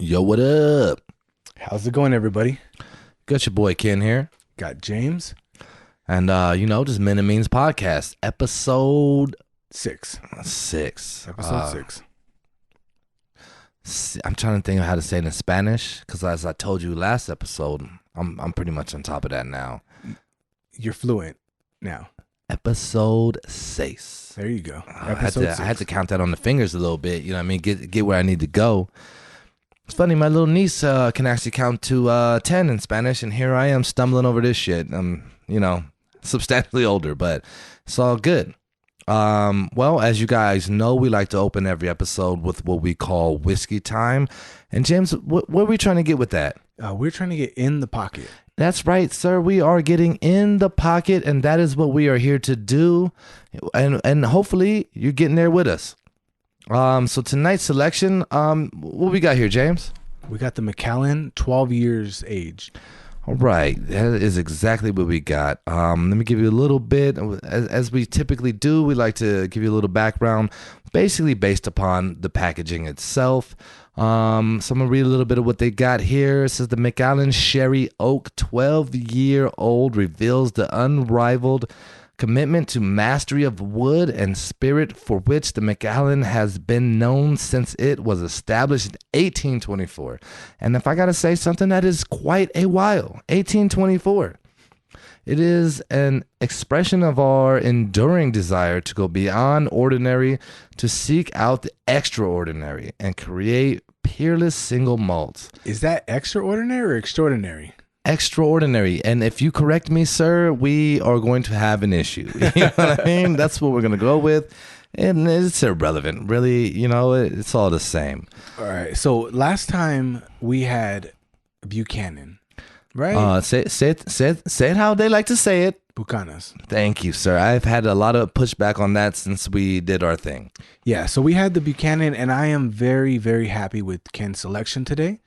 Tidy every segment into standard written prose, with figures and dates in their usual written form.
Yo, what up? How's it going, everybody? Got your boy Ken here. Got James. And, just Men and Means podcast, episode 6. 6. Episode 6. I'm trying to think of how to say it in Spanish, because as I told you last episode, I'm pretty much on top of that now. You're fluent now. Episode 6. There you go. I had to count that on the fingers a little bit, you know what I mean? Get where I need to go. It's funny, my little niece can actually count to 10 in Spanish, and here I am stumbling over this shit. I'm, substantially older, but it's all good. Well, as you guys know, we like to open every episode with what we call whiskey time. And James, what are we trying to get with that? We're trying to get in the pocket. That's right, sir. We are getting in the pocket, and that is what we are here to do. And hopefully you're getting there with us. So tonight's selection, what we got here, James? We got the MACALLAN 12 years age. All right, that is exactly what we got. Let me give you a little bit. As we typically do, we like to give you a little background, basically based upon the packaging itself. So I'm going to read a little bit of what they got here. It says the MACALLAN Sherry Oak 12-year-old reveals the unrivaled commitment to mastery of wood and spirit for which the MACALLAN has been known since it was established in 1824. And if I got to say something, that is quite a while. 1824. It is an expression of our enduring desire to go beyond ordinary, to seek out the extraordinary, and create peerless single malts. Is that extraordinary or extraordinary? Extraordinary. And if you correct me, sir, we are going to have an issue. You know what I mean? That's what we're going to go with. And it's irrelevant. Really, it's all the same. All right. So last time we had Buchanan, right? Say it how they like to say it. Bucanas. Thank you, sir. I've had a lot of pushback on that since we did our thing. Yeah. So we had the Buchanan, and I am very, very happy with Ken's selection today.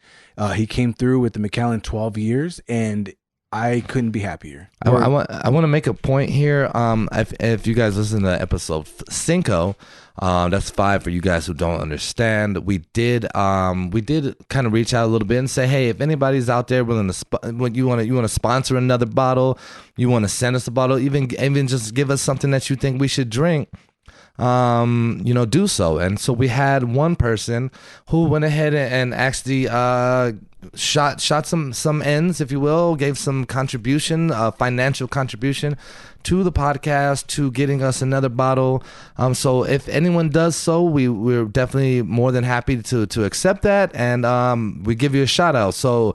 He came through with the MACALLAN 12 years, and I couldn't be happier. I want to make a point here. If you guys listen to episode 5, that's 5 for you guys who don't understand. We did kind of reach out a little bit and say, hey, if anybody's out there willing to you want to sponsor another bottle, you want to send us a bottle, even just give us something that you think we should drink. Do so. And so we had one person who went ahead and actually shot some ends, if you will, gave some contribution, financial contribution to the podcast, to getting us another bottle. So if anyone does so, we're definitely more than happy to accept that, and we give you a shout out. So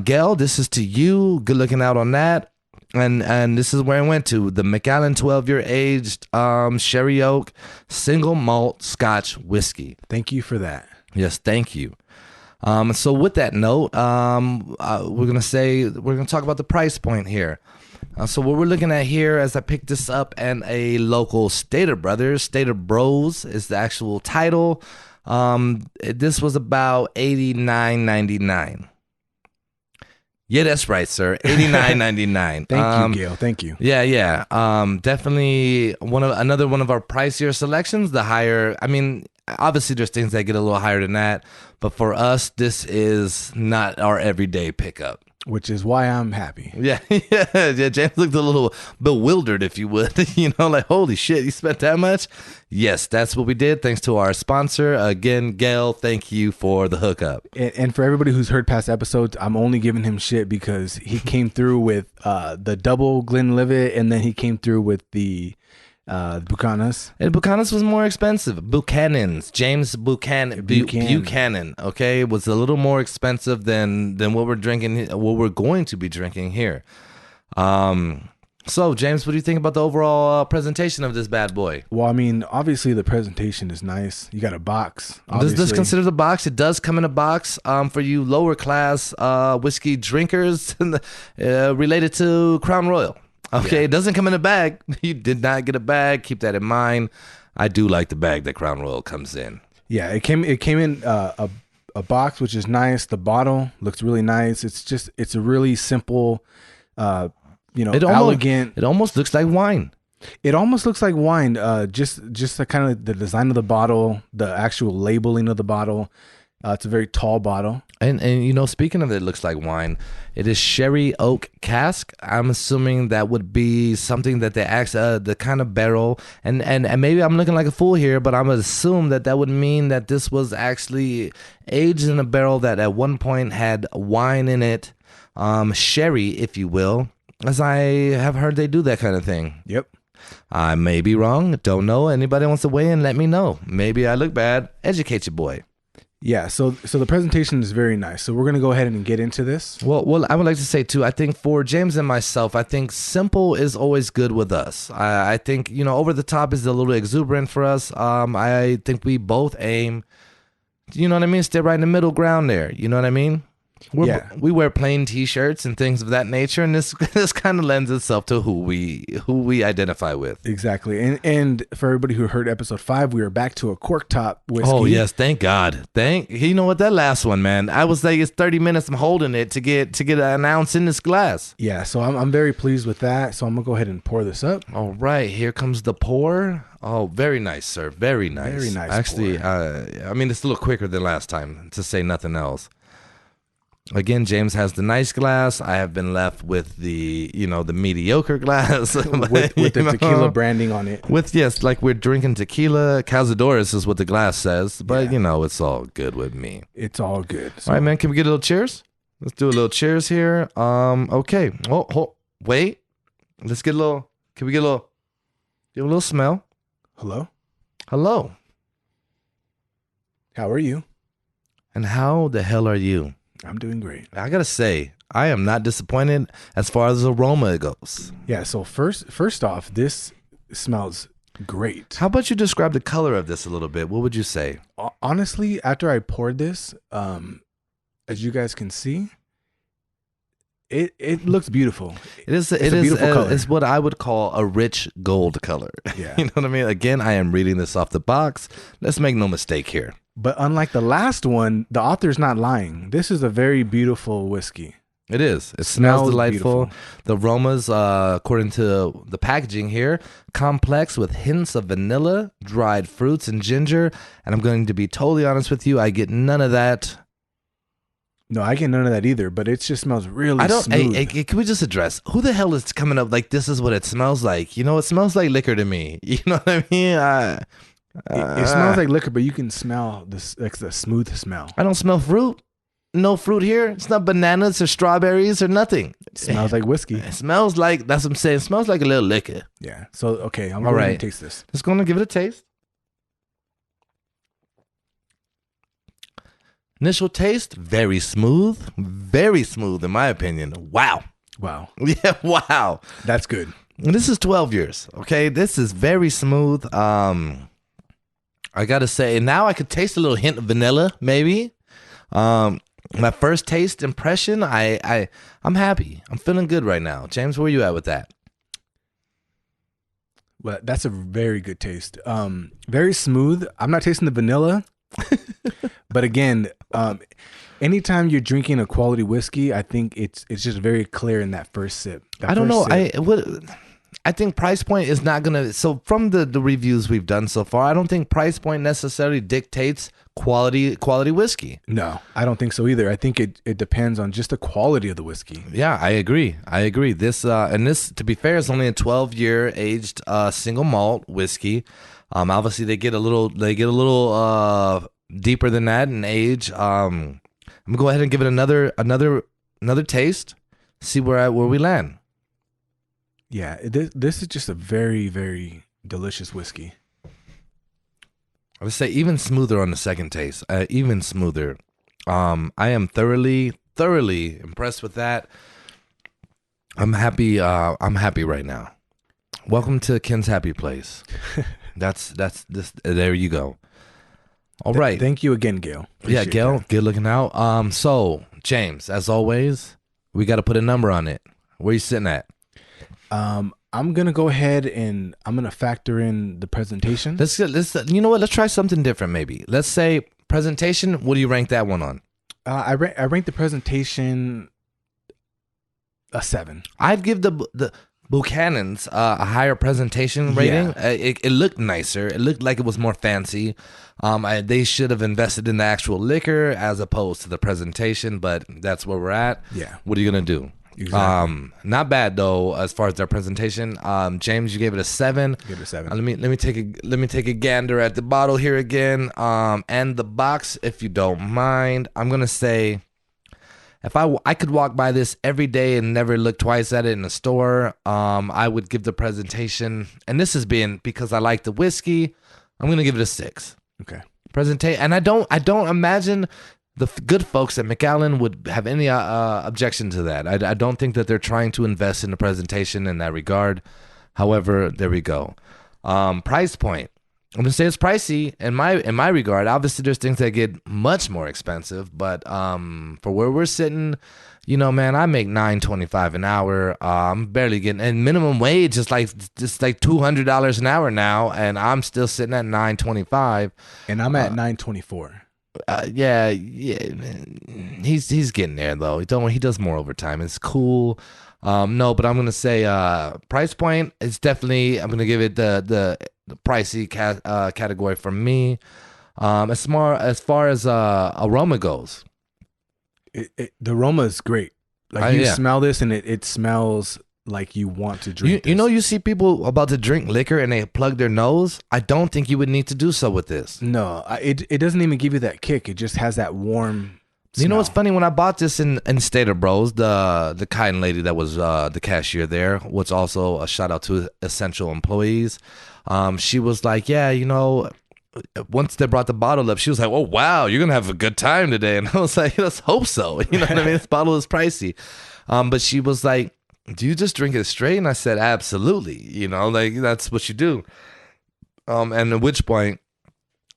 Gail, this is to you. Good looking out on that. And this is where I went to, the MACALLAN 12-year aged Sherry Oak single malt Scotch whiskey. Thank you for that. Yes, thank you. So with that note, we're gonna talk about the price point here. So what we're looking at here, as I picked this up at a local Stater Bros is the actual title. This was about $89.99. Yeah, that's right, sir. $89.99. Thank you, Gail. Thank you. Yeah. Definitely another one of our pricier selections. The higher, obviously there's things that get a little higher than that, but for us, this is not our everyday pickup. Which is why I'm happy. Yeah. James looked a little bewildered, if you would. Like, holy shit, you spent that much? Yes, that's what we did. Thanks to our sponsor. Again, Gail, thank you for the hookup. And for everybody who's heard past episodes, I'm only giving him shit because he came through with the double Glenlivet, and then he came through with the Bucanas. And Bucanas was more expensive. Buchanan's. James Buchanan, okay, was a little more expensive than what we're drinking, what we're going to be drinking here. So, James, what do you think about the overall presentation of this bad boy? Well, obviously the presentation is nice. You got a box. This considers a box. It does come in a box for you lower class whiskey drinkers related to Crown Royal. Okay, yeah. It doesn't come in a bag. You did not get a bag. Keep that in mind. I do like the bag that Crown Royal comes in. Yeah, it came in a box, which is nice. The bottle looks really nice. It's a really simple, elegant. It almost looks like wine. It almost looks like wine. Just the kind of the design of the bottle, the actual labeling of the bottle. It's a very tall bottle. And you know, speaking of it looks like wine, it is sherry oak cask. I'm assuming that would be something that they the kind of barrel, and maybe I'm looking like a fool here, but I'm gonna assume that that would mean that this was actually aged in a barrel that at one point had wine in it, sherry, if you will, as I have heard they do that kind of thing. Yep. I may be wrong. Don't know. Anybody wants to weigh in? Let me know. Maybe I look bad. Educate your boy. Yeah, so the presentation is very nice. So we're going to go ahead and get into this. Well, I would like to say too, I think for James and myself, I think simple is always good with us. I think, you know, over the top is a little exuberant for us. I think we both aim, you know what I mean? Stay right in the middle ground there. You know what I mean? We wear plain T-shirts and things of that nature, and this kind of lends itself to who we identify with. Exactly, and for everybody who heard episode 5, we are back to a cork top whiskey. Oh yes, thank God. You know what, that last one, man, I was like, it's 30 minutes. I'm holding it to get an ounce in this glass. Yeah, so I'm very pleased with that. So I'm gonna go ahead and pour this up. All right, here comes the pour. Oh, very nice, sir. Very nice. Very nice. Actually, I mean, it's a little quicker than last time, to say nothing else. Again, James has the nice glass. I have been left with the mediocre glass. with the tequila branding on it. Yes, like we're drinking tequila. Cazadores is what the glass says. But, it's all good with me. It's all good. So. All right, man. Can we get a little cheers? Let's do a little cheers here. Okay. Wait. Let's get a little. Can we get a little smell? Hello? Hello. How are you? And how the hell are you? I'm doing great. I gotta say, I am not disappointed as far as aroma goes. Yeah, so first off, this smells great. How about you describe the color of this a little bit? What would you say? Honestly, after I poured this, as you guys can see, it looks beautiful. It is a beautiful color. It's what I would call a rich gold color. Yeah. You know what I mean? Again, I am reading this off the box. Let's make no mistake here. But unlike the last one, the author's not lying. This is a very beautiful whiskey. It is. It smells delightful. Beautiful. The aromas, according to the packaging here, complex with hints of vanilla, dried fruits, and ginger. And I'm going to be totally honest with you. I get none of that. No, I get none of that either, but it just smells really smooth. Hey, can we just address who the hell is coming up like this is what it smells like? You know, it smells like liquor to me. You know what I mean? It smells like liquor, but you can smell this, like the smooth smell. I don't smell fruit. No fruit here. It's not bananas or strawberries or nothing. It smells like whiskey. It smells like, that's what I'm saying. It smells like a little liquor. Yeah. So, okay, I'm going to taste this. Just going to give it a taste. Initial taste, very smooth in my opinion. Wow. Yeah, wow. That's good. And this is 12 years. Okay, this is very smooth. I gotta say, now I could taste a little hint of vanilla, maybe. My first taste impression, I'm happy. I'm feeling good right now. James, where you at with that? Well, that's a very good taste. Very smooth. I'm not tasting the vanilla, but again, anytime you're drinking a quality whiskey, I think it's just very clear in that first sip. I don't know. I think price point is not gonna. So from the reviews we've done so far, I don't think price point necessarily dictates quality whiskey. No, I don't think so either. I think it depends on just the quality of the whiskey. Yeah, I agree. This this, to be fair, is only a 12-year aged single malt whiskey. Obviously they get a little deeper than that in age. I'm gonna go ahead and give it another taste. See where we land. Yeah, this is just a very, very delicious whiskey. I would say even smoother on the second taste. Even smoother. I am thoroughly impressed with that. I'm happy. I'm happy right now. Welcome to Ken's happy place. That's this. There you go. All right. Thank you again, Gail. Appreciate Gail. that. Good looking out. So James, as always, we got to put a number on it. Where you sitting at? I'm gonna go ahead and I'm gonna factor in the presentation. Let's you know what? Let's try something different. Maybe let's say presentation. What do you rank that one on? I rank the presentation a 7. I'd give the Buchanan's a higher presentation rating. Yeah. It looked nicer. It looked like it was more fancy. They should have invested in the actual liquor as opposed to the presentation, but that's where we're at. Yeah. What are you gonna do? Exactly. Not bad though as far as their presentation. James, you gave it a 7. Give it a 7. Let me take a gander at the bottle here again. And the box, if you don't mind. I'm gonna say, if I could walk by this every day and never look twice at it in a store, I would give the presentation, and this is being because I like the whiskey, I'm gonna give it a 6. Okay. Presentation, and I don't imagine the good folks at MACALLAN would have any objection to that. I don't think that they're trying to invest in the presentation in that regard. However, there we go. Price point. I'm gonna say it's pricey in my regard. Obviously, there's things that get much more expensive, but for where we're sitting, you know, man, I make $9.25 an hour. I'm barely getting, and minimum wage is like $200 an hour now, and I'm still sitting at $9.25. And I'm at 9.24. Yeah, he's getting there though. He does more overtime. It's cool. No, but I'm gonna say price point is definitely. I'm gonna give it the pricey category for me. As far as aroma goes, The aroma is great. Like you yeah. smell this, and it smells like you want to drink. You know, you see people about to drink liquor and they plug their nose. I don't think you would need to do so with this. No, it doesn't even give you that kick. It just has that warm. You know what's smell. funny? When I bought this in Stater Bros, the kind lady that was the cashier there, which also a shout out to essential employees, she was like, yeah, you know, once they brought the bottle up, she was like, oh, wow, you're going to have a good time today. And I was like, let's hope so. You know what I mean? This bottle is pricey. But she was like, do you just drink it straight? And I said, absolutely. You know, like that's what you do. And at which point,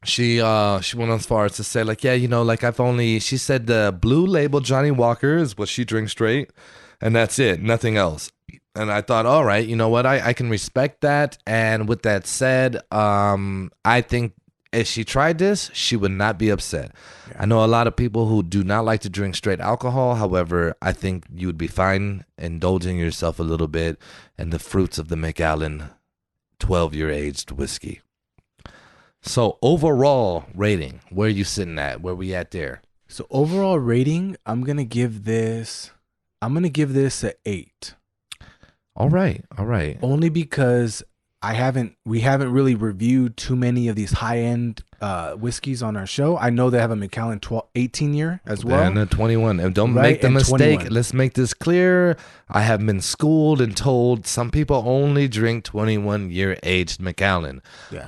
she went as far as to say, like, yeah, you know, like she said the Blue Label Johnny Walker is what she drinks straight, and that's it, nothing else. And I thought, all right, you know what, I can respect that. And with that said, I think if she tried this, she would not be upset. Yeah. I know a lot of people who do not like to drink straight alcohol. However, I think you would be fine indulging yourself a little bit in the fruits of the MACALLAN 12-year aged whiskey. So overall rating, where are you sitting at? Where we at there? So overall rating, I'm gonna give this a 8. All right. Only because we haven't really reviewed too many of these high end whiskeys on our show. I know they have a MACALLAN 18 year as well. And a 21. And don't Right, make the and mistake. 21. Let's make this clear. I have been schooled and told some people only drink 21-year aged MACALLAN. Yeah.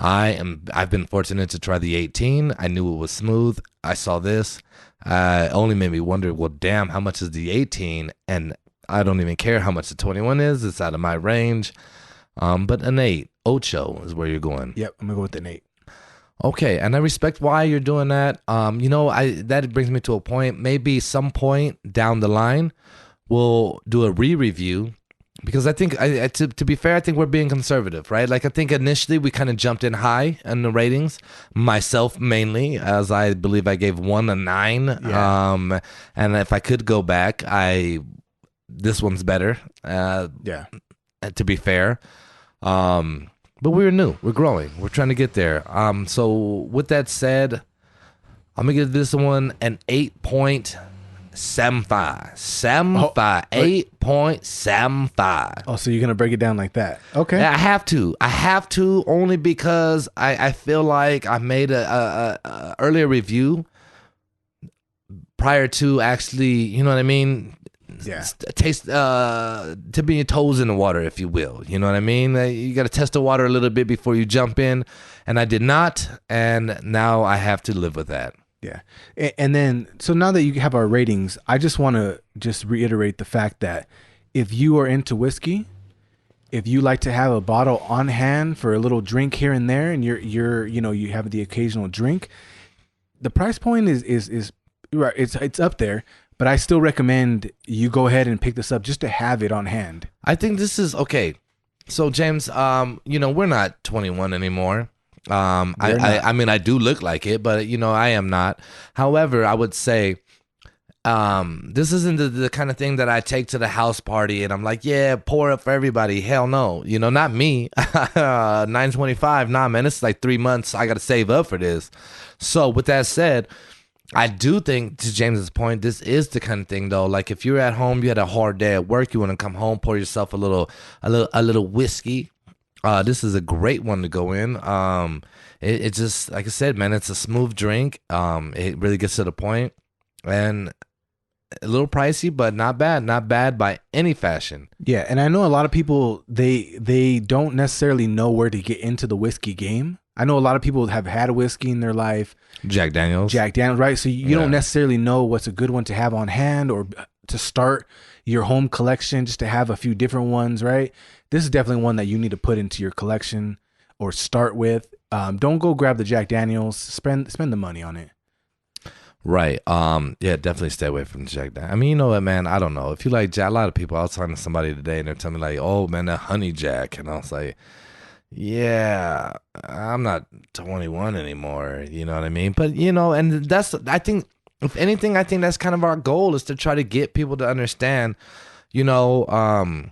I've been fortunate to try the 18. I knew it was smooth. I saw this. It only made me wonder, well, damn, how much is the 18? And I don't even care how much the 21 is. It's out of my range. But an 8, Ocho is where you're going. Yep, I'm gonna go with an 8. Okay, and I respect why you're doing that. You know, that brings me to a point. Maybe some point down the line, we'll do a re-review because I think, to be fair, I think we're being conservative, right? Like I think initially we kind of jumped in high in the ratings, myself mainly, as I believe I gave one a 9. Yeah. And if I could go back, this one's better. Yeah. To be fair. But we're new. We're growing. We're trying to get there. So with that said, I'm gonna give this one an 8.75. 8.75. Oh, so you're gonna break it down like that? Okay. Yeah, I have to only because I feel like I made a earlier review prior to actually, you know what I mean? Yeah. Taste tipping your toes in the water, if you will. You know what I mean? You got to test the water a little bit before you jump in, and I did not, and now I have to live with that. Yeah. And then, so now that you have our ratings, I just want to reiterate the fact that if you are into whiskey, if you like to have a bottle on hand for a little drink here and there, and you have the occasional drink, the price point is right. It's up there. But I still recommend you go ahead and pick this up just to have it on hand. I think this is okay. So James, we're not 21 anymore. I mean, I do look like it, but I am not. However, I would say This isn't the kind of thing that I take to the house party and I'm like, yeah, pour up for everybody. Hell no. Not me. 925. Nah, man, it's like 3 months. I got to save up for this. So with that said, I do think, to James's point, this is the kind of thing though. Like if you're at home, you had a hard day at work, you want to come home, pour yourself a little whiskey. This is a great one to go in. It just, like I said, man, it's a smooth drink. It really gets to the point, and a little pricey, but not bad by any fashion. Yeah, and I know a lot of people they don't necessarily know where to get into the whiskey game. I know a lot of people have had a whiskey in their life. Jack Daniels, right? So you don't necessarily know what's a good one to have on hand or to start your home collection, just to have a few different ones, right? This is definitely one that you need to put into your collection or start with. Don't go grab the Jack Daniels. Spend the money on it. Right. Yeah, definitely stay away from Jack Daniels. I mean, you know what, man? I don't know. If you like Jack, a lot of people, I was talking to somebody today and they're telling me like, oh man, that honey Jack. And I was like, yeah, I'm not 21 anymore. You know what I mean? But and I think, if anything, I think that's kind of our goal, is to try to get people to understand, live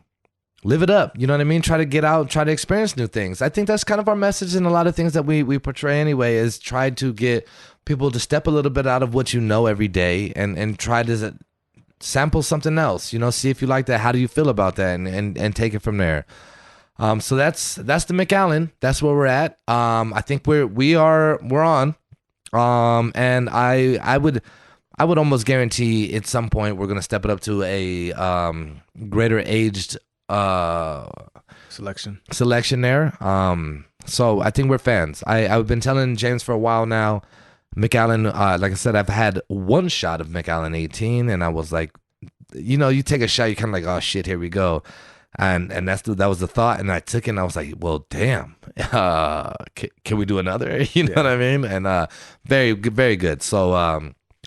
it up. You know what I mean? Try to get out, try to experience new things. I think that's kind of our message in a lot of things that we portray anyway, is try to get people to step a little bit out of what you know every day and try to sample something else. See if you like that. How do you feel about that? And take it from there. So that's the MACALLAN. That's where we're at. I think we're on. And I would almost guarantee at some point we're gonna step it up to a greater aged selection there. So I think we're fans. I've been telling James for a while now, MACALLAN, like I said, I've had one shot of MACALLAN 18 and I was like, you take a shot, you're kind of like, oh shit, here we go. And that was the thought, and I took it and I was like, well, damn, can we do another? You know what I mean? And very good, very good. So I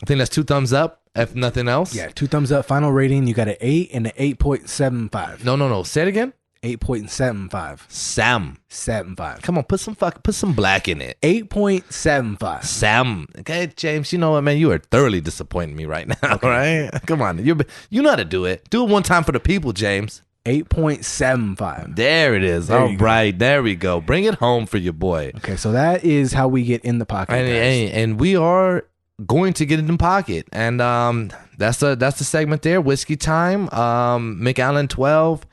think that's 2 thumbs up, if nothing else. Yeah, 2 thumbs up. Final rating, you got an 8 and an 8.75. No. Say it again. 8.75. 75. Come on, put some black in it. 8.75. Sam. Okay, James, you know what, man? You are thoroughly disappointing me right now, okay. Right? Come on. You know how to do it. Do it one time for the people, James. 8.75. There it is. All right, there we go. Bring it home for your boy. Okay, so that is how we get in the pocket, and we are going to get in the pocket, and that's the segment there. Whiskey time. MACALLAN 12.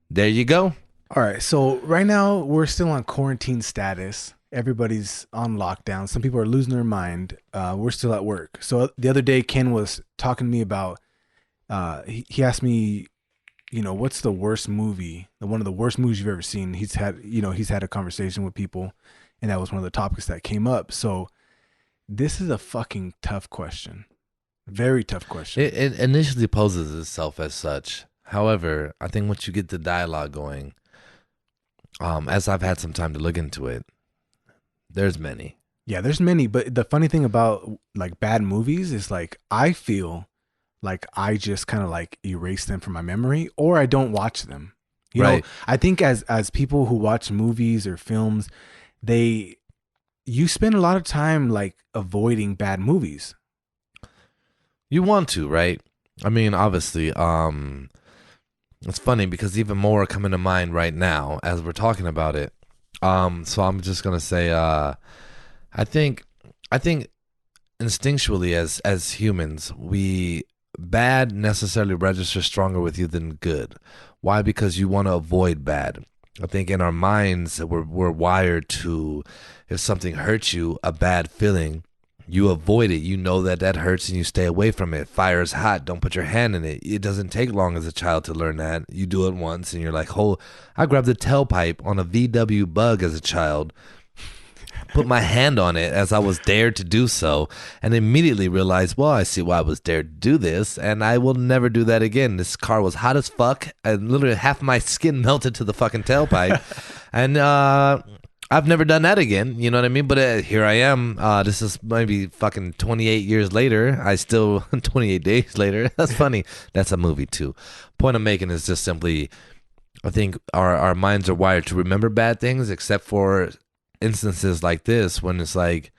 There you go. All right, so right now we're still on quarantine status. Everybody's on lockdown. Some people are losing their mind. We're still at work. So the other day, Ken was talking to me about. He asked me, what's the worst movie, one of the worst movies you've ever seen? He's had a conversation with people, and that was one of the topics that came up. So this is a fucking tough question. Very tough question. It initially poses itself as such. However, I think once you get the dialogue going, as I've had some time to look into it, there's many. Yeah, there's many. But the funny thing about like bad movies is like, I feel like I just kind of like erase them from my memory, or I don't watch them. You know, I think as people who watch movies or films, you spend a lot of time like avoiding bad movies. You want to, right? I mean, obviously, it's funny because even more are coming to mind right now as we're talking about it. So I'm just gonna say, I think instinctually as humans, bad necessarily registers stronger with you than good. Why? Because you want to avoid bad. I think in our minds we're wired to, if something hurts you, a bad feeling, you avoid it. You know that hurts and you stay away from it. Fire is hot. Don't put your hand in it. It doesn't take long as a child to learn that. You do it once and you're like, I grabbed the tailpipe on a VW Bug as a child, put my hand on it as I was dared to do so, and immediately realized, well, I see why I was dared to do this, and I will never do that again. This car was hot as fuck, and literally half my skin melted to the fucking tailpipe, and I've never done that again, you know what I mean? But here I am. This is maybe fucking 28 years later. 28 days later. That's funny. That's a movie too. Point I'm making is just simply, I think our minds are wired to remember bad things, except for instances like this when it's like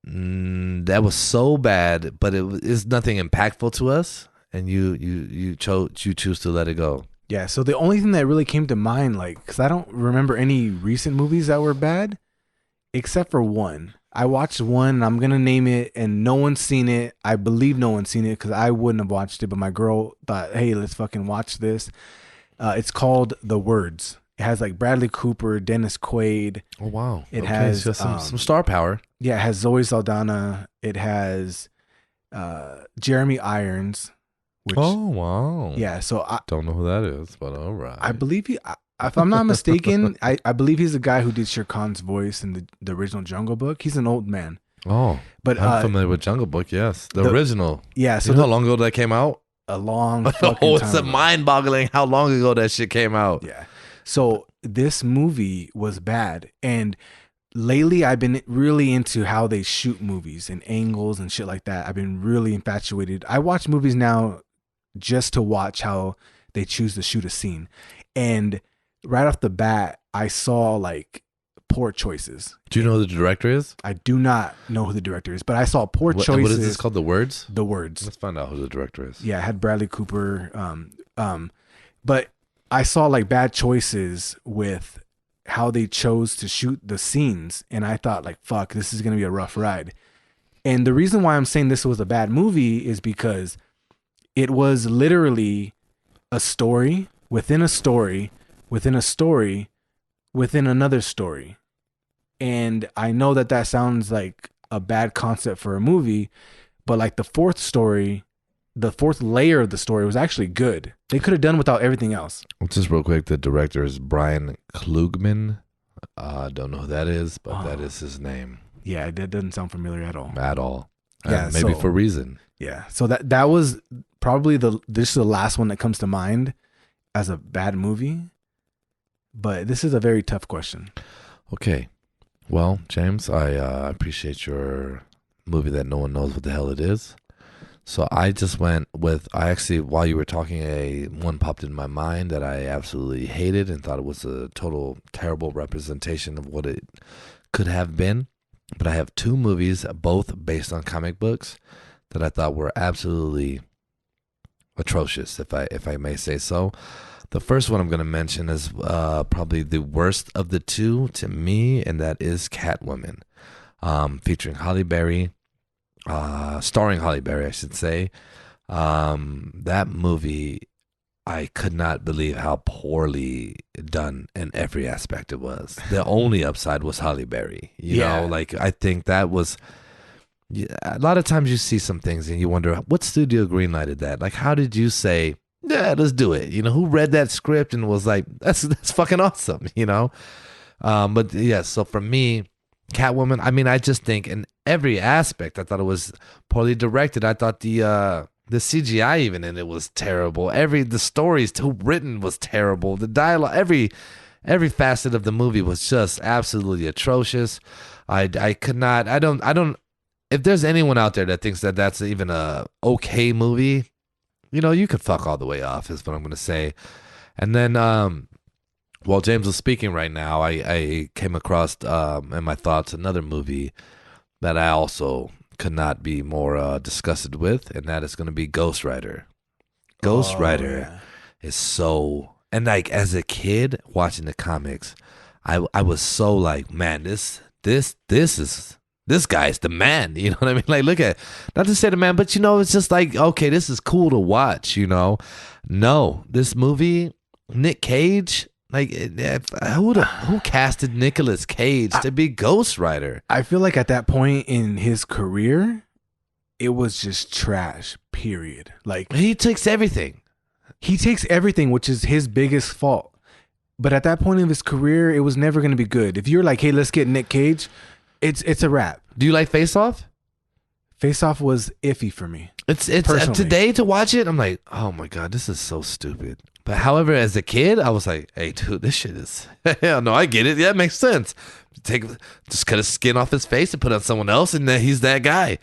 that was so bad, but it's nothing impactful to us, and you choose to let it go. Yeah. So the only thing that really came to mind, like, because I don't remember any recent movies that were bad, except for one. I watched one, and I'm gonna name it, and no one's seen it. I believe no one's seen it because I wouldn't have watched it, but my girl thought, "Hey, let's fucking watch this." It's called The Words. It has like Bradley Cooper, Dennis Quaid. Oh wow! It has some star power. Yeah, it has Zoe Saldana. It has Jeremy Irons. Which, oh wow! Yeah, so I don't know who that is, but all right. I believe if I'm not mistaken, I believe he's the guy who did Shere Khan's voice in the original Jungle Book. He's an old man. Oh, but I'm familiar with Jungle Book. Yes, the original. Yeah, so you know how long ago that came out? A long fucking time it's mind-boggling how long ago that shit came out. Yeah. So this movie was bad, and lately I've been really into how they shoot movies and angles and shit like that. I've been really infatuated. I watch movies now just to watch how they choose to shoot a scene, and right off the bat, I saw like poor choices. Do you know who the director is? I do not know who the director is, but I saw poor choices. What is this called? The Words? The Words. Let's find out who the director is. Yeah, it had Bradley Cooper. But I saw like bad choices with how they chose to shoot the scenes, and I thought like, fuck, this is gonna be a rough ride. And the reason why I'm saying this was a bad movie is because it was literally a story within a story within a story within another story. And I know that sounds like a bad concept for a movie, but like the fourth layer of the story was actually good. They could have done without everything else. Just real quick, the director is Brian Klugman. Don't know who that is, but that is his name. Yeah, that doesn't sound familiar at all. At all. Yeah, maybe for a reason. Yeah, so that was probably this is the last one that comes to mind as a bad movie. But this is a very tough question. Okay. Well, James, I appreciate your movie that no one knows what the hell it is. So I just went with, while you were talking, one popped in my mind that I absolutely hated and thought it was a total terrible representation of what it could have been. But I have two movies, both based on comic books, that I thought were absolutely atrocious, if I may say so. The first one I'm going to mention is probably the worst of the two to me, and that is Catwoman, featuring Halle Berry, starring Halle Berry, I should say. That movie, I could not believe how poorly done in every aspect it was. The only upside was Halle Berry. You know, like I think that was. A lot of times you see some things and you wonder what studio greenlighted that. Like, how did you say, yeah, let's do it? You know, who read that script and was like, that's fucking awesome, you know? But yeah, so for me, Catwoman, I mean, I just think in every aspect, I thought it was poorly directed. I thought the CGI even in it was terrible. The stories written was terrible. The dialogue, every facet of the movie was just absolutely atrocious. I don't. If there's anyone out there that thinks that that's even a okay movie, you know, you could fuck all the way off is what I'm going to say. And then while James was speaking right now, I came across in my thoughts another movie that I also could not be more disgusted with, and that is going to be Ghost Rider. Ghost Rider is so... And like as a kid watching the comics, I was so like, man, this guy's the man, you know what I mean? Like, look at, not to say the man, but you know, it's just like, okay, this is cool to watch, you know? No, this movie, Nick Cage, like, who casted Nicolas Cage to be Ghost Rider? I feel like at that point in his career, it was just trash, period. Like, he takes everything. He takes everything, which is his biggest fault. But at that point in his career, it was never going to be good. If you're like, hey, let's get Nick Cage, it's a wrap. Do you like Face Off? Face Off was iffy for me. It's today to watch it, I'm like, oh my God, this is so stupid. But however, as a kid, I was like, hey, dude, this shit is, hell no, I get it. Yeah, it makes sense. Just cut his skin off his face and put on someone else, and then he's that guy.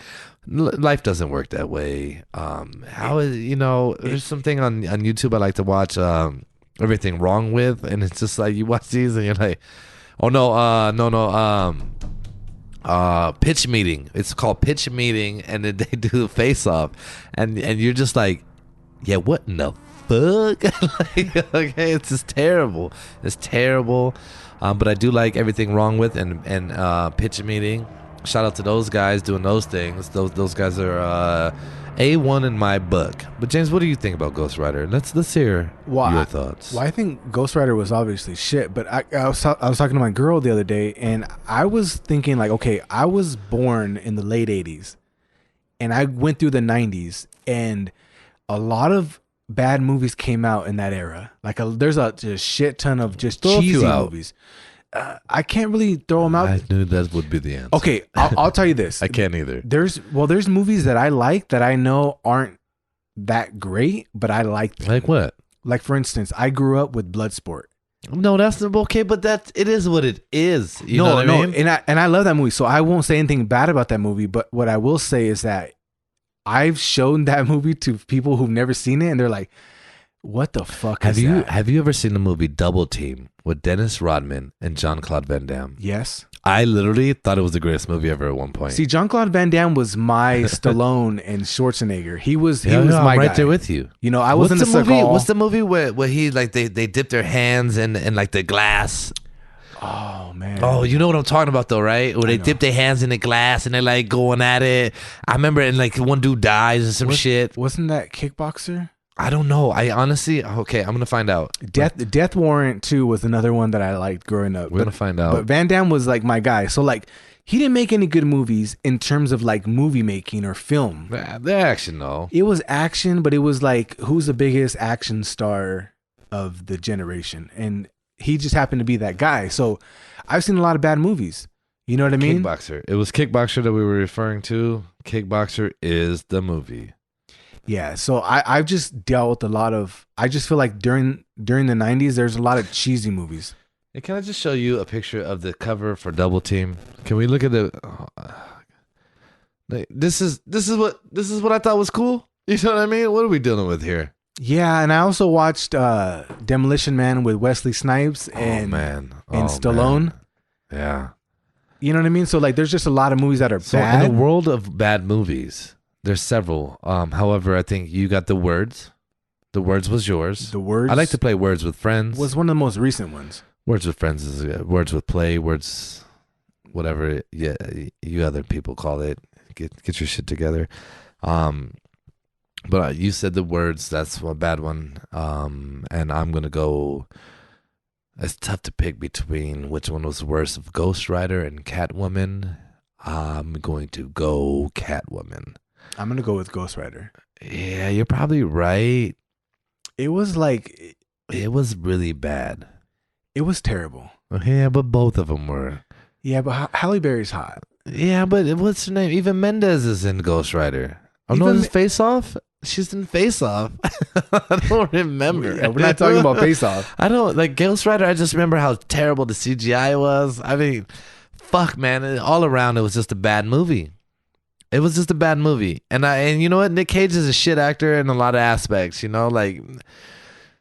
Life doesn't work that way. There's something on YouTube I like to watch, Everything Wrong With, and it's just like, you watch these and you're like, oh no, pitch meeting. It's called pitch meeting, and then they do the face off, and you're just like, yeah, what in the fuck? Like, okay, it's just terrible. It's terrible. But I do like Everything Wrong With and pitch meeting. Shout out to those guys doing those things. Those guys are A1 in my book. But James, what do you think about Ghost Rider? Let's hear your thoughts. Well, I think Ghost Rider was obviously shit, but I was talking to my girl the other day, and I was thinking like, okay, I was born in the late 80s, and I went through the 90s, and a lot of bad movies came out in that era. Like there's a shit ton of just cheesy movies. I can't really throw them out. I knew that would be the answer. Okay, I'll tell you this. I can't either. There's movies that I like that I know aren't that great, but I like them. Like what? Like for instance, I grew up with Bloodsport. No, that's okay, but it is what it is. You know what I mean? And I love that movie, so I won't say anything bad about that movie. But what I will say is that I've shown that movie to people who've never seen it, and they're like, "What the fuck is that?" Have you ever seen the movie Double Team with Dennis Rodman and Jean-Claude Van Damme? Yes. I literally thought it was the greatest movie ever at one point. See, Jean-Claude Van Damme was my Stallone and Schwarzenegger. He was my I'm right guy. there with you. You know, I was in the movie. circle. What's the movie where he like they dip their hands in like the glass? Oh man. Oh, you know what I'm talking about though, right? Where they dip their hands in the glass and they're like going at it. I remember, and like one dude dies or some shit. Wasn't that Kickboxer? I don't know. I honestly, okay, I'm gonna find out. Death Warrant 2 was another one that I liked growing up. We're gonna find out. But Van Damme was like my guy. So like, he didn't make any good movies in terms of like movie making or film. The action though. It was action, but it was like, who's the biggest action star of the generation? And he just happened to be that guy. So I've seen a lot of bad movies. You know what I mean? Kickboxer. It was Kickboxer that we were referring to. Kickboxer is the movie. Yeah, so I've just dealt with a lot of. I just feel like during the 90s, there's a lot of cheesy movies. Hey, can I just show you a picture of the cover for Double Team? Can we look at the? This is what I thought was cool. You know what I mean? What are we dealing with here? Yeah, and I also watched Demolition Man with Wesley Snipes and Stallone. Man. Yeah, you know what I mean. So like, there's just a lot of movies that are bad. In the world of bad movies, there's several. However, I think you got The Words. The Words was yours. The Words. I like to play Words with Friends. Was one of the most recent ones. Words with Friends is Words with Play. Words, whatever. Yeah, you other people call it. Get your shit together. But you said The Words. That's a bad one. And I'm gonna go. It's tough to pick between which one was worse of Ghost Rider and Catwoman. I'm going to go Catwoman. I'm going to go with Ghost Rider. Yeah, you're probably right. It was like... It was really bad. It was terrible. Yeah, but both of them were. Yeah, but Halle Berry's hot. Yeah, but what's her name? Even Mendez is in Ghost Rider. Oh, no, is Face Off? She's in Face Off. I don't remember. Yeah, we're not talking about Face Off. I don't... Like, Ghost Rider, I just remember how terrible the CGI was. I mean, fuck, man. All around, it was just a bad movie. It was just a bad movie. And you know what? Nick Cage is a shit actor in a lot of aspects, you know? Like,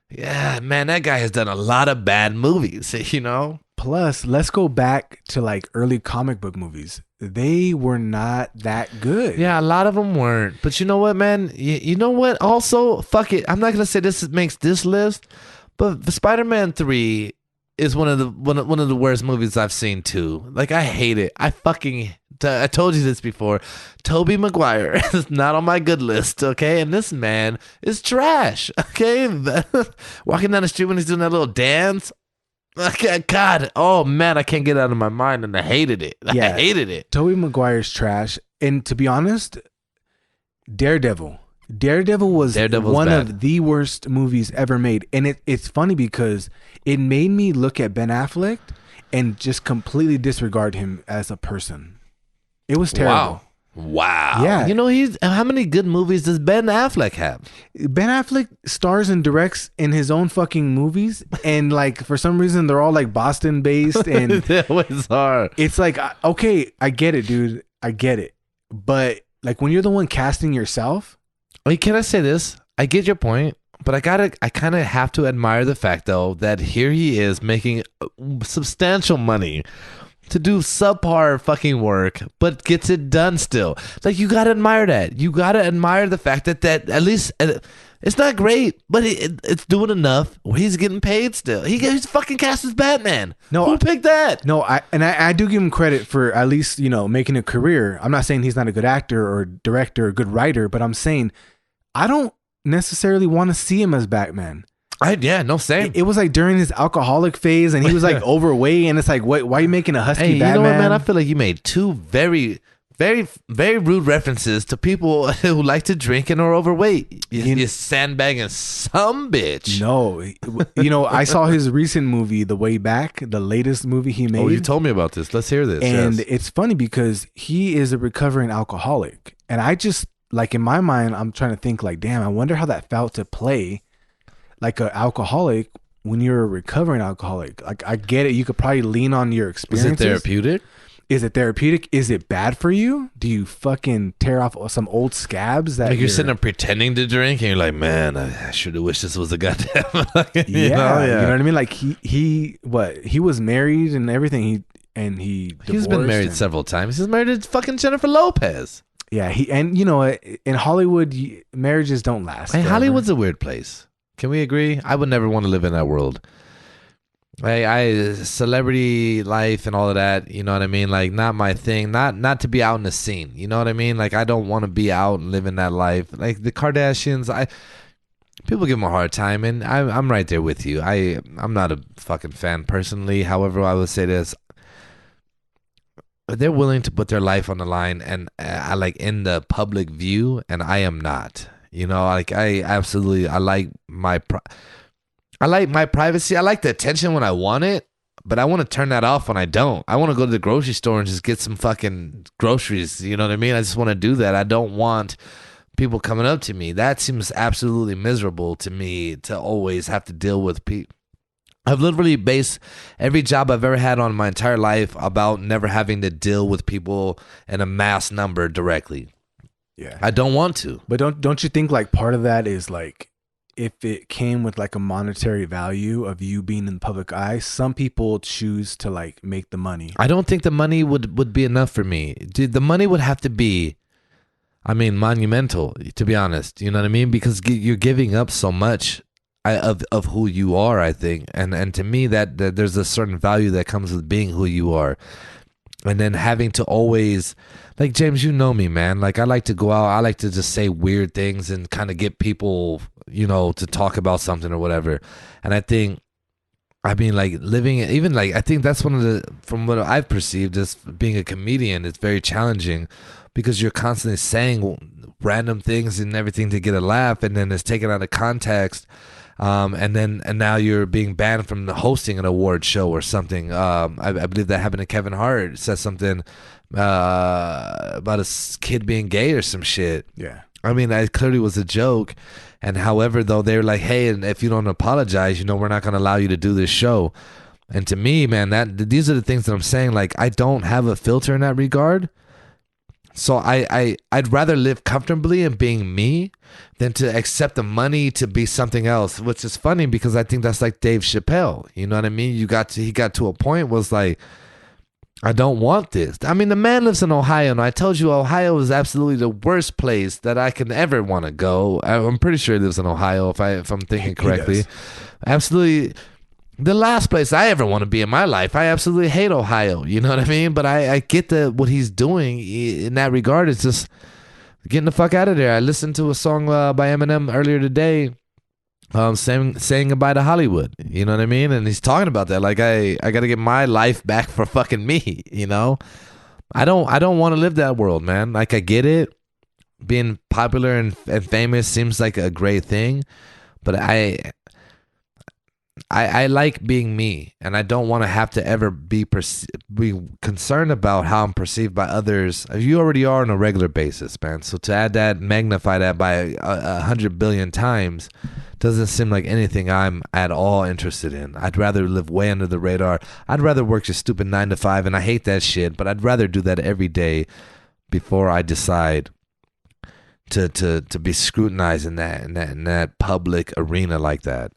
yeah, man, that guy has done a lot of bad movies, you know? Plus, let's go back to like early comic book movies. They were not that good. Yeah, a lot of them weren't. But you know what, man? You know what? Also, fuck it. I'm not going to say this makes this list, but Spider-Man 3 is one of the worst movies I've seen too. Like, I hate it. I told you this before. Tobey Maguire is not on my good list, okay? And this man is trash, okay? Walking down the street when he's doing that little dance. God, oh man, I can't get it out of my mind, and I hated it. I hated it. Tobey Maguire's trash. And to be honest, Daredevil was one of the worst movies ever made. And it's funny because it made me look at Ben Affleck and just completely disregard him as a person. It was terrible. Wow. Yeah. You know, how many good movies does Ben Affleck have? Ben Affleck stars and directs in his own fucking movies, and like for some reason they're all like Boston based, and they always are. It's like, okay, I get it, dude. I get it. But like when you're the one casting yourself. Wait, can I say this? I get your point, but I kind of have to admire the fact though that here he is making substantial money to do subpar fucking work, but gets it done still. Like, you gotta admire that. You gotta admire the fact that at least it's not great, but it's doing enough where he's getting paid still. He's fucking cast as Batman. No, who picked that? No, I do give him credit for at least, making a career. I'm not saying he's not a good actor or director or good writer, but I'm saying I don't necessarily want to see him as Batman. Same. It was like during his alcoholic phase, and he was like overweight, and it's like, why are you making a husky Batman? You know what, man? I feel like you made two very, very, very rude references to people who like to drink and are overweight. You're sandbagging some bitch. No, I saw his recent movie, The Way Back, the latest movie he made. Oh, you told me about this. Let's hear this. And it's funny because he is a recovering alcoholic, and I just, like, in my mind, I'm trying to think, like, damn, I wonder how that felt to play like an alcoholic when you're a recovering alcoholic. Like, I get it. You could probably lean on your experiences. Is it therapeutic? Is it therapeutic? Is it bad for you? Do you fucking tear off some old scabs that like you're sitting there pretending to drink and you're like, man, I should have wished this was a goddamn you know what I mean? Like he was married and everything. He's been married several times. He's married to fucking Jennifer Lopez. Yeah, in Hollywood, marriages don't last. Hey, Hollywood's a weird place. Can we agree? I would never want to live in that world. I celebrity life and all of that, you know what I mean? Like, not my thing. Not to be out in the scene, you know what I mean? Like, I don't want to be out and living that life. Like the Kardashians, people give them a hard time, and I'm right there with you. I'm not a fucking fan personally. However, I would say this: they're willing to put their life on the line, and I like in the public view, and I am not. You know, like I like my privacy. I like the attention when I want it, but I want to turn that off when I don't. I want to go to the grocery store and just get some fucking groceries. You know what I mean? I just want to do that. I don't want people coming up to me. That seems absolutely miserable to me, to always have to deal with people. I've literally based every job I've ever had on my entire life about never having to deal with people in a mass number directly. Yeah, I don't want to. But don't you think like part of that is like, if it came with like a monetary value of you being in the public eye, some people choose to like make the money. I don't think the money would be enough for me. Dude, the money would have to be, monumental, to be honest. You know what I mean? Because you're giving up so much of who you are, I think. And to me, that there's a certain value that comes with being who you are. And then having to always, like, James, you know me, man. Like, I like to go out. I like to just say weird things and kind of get people, to talk about something or whatever. And I think, like, living, even like, I think that's from what I've perceived as being a comedian, it's very challenging because you're constantly saying random things and everything to get a laugh, and then it's taken out of context. And now you're being banned from hosting an award show or something. I believe that happened to Kevin Hart. Said something about a kid being gay or some shit. Yeah. That clearly was a joke. And however, though, they were like, hey, and if you don't apologize, we're not going to allow you to do this show. And to me, man, these are the things that I'm saying. Like, I don't have a filter in that regard. So I'd rather live comfortably in being me than to accept the money to be something else, which is funny because I think that's like Dave Chappelle. You know what I mean? He got to a point was like, I don't want this. The man lives in Ohio, and I told you Ohio is absolutely the worst place that I can ever want to go. I'm pretty sure he lives in Ohio if I'm thinking correctly. Absolutely. The last place I ever want to be in my life. I absolutely hate Ohio. You know what I mean? But I get what he's doing in that regard. It's just getting the fuck out of there. I listened to a song by Eminem earlier today, saying goodbye to Hollywood. You know what I mean? And he's talking about that. Like, I got to get my life back for fucking me. I don't want to live that world, man. Like, I get it. Being popular and famous seems like a great thing, but I like being me, and I don't want to have to ever be concerned about how I'm perceived by others. You already are on a regular basis, man. So to add that, magnify that by 100 billion times, doesn't seem like anything I'm at all interested in. I'd rather live way under the radar. I'd rather work your stupid 9 to 5, and I hate that shit, but I'd rather do that every day before I decide to be scrutinized in that public arena like that.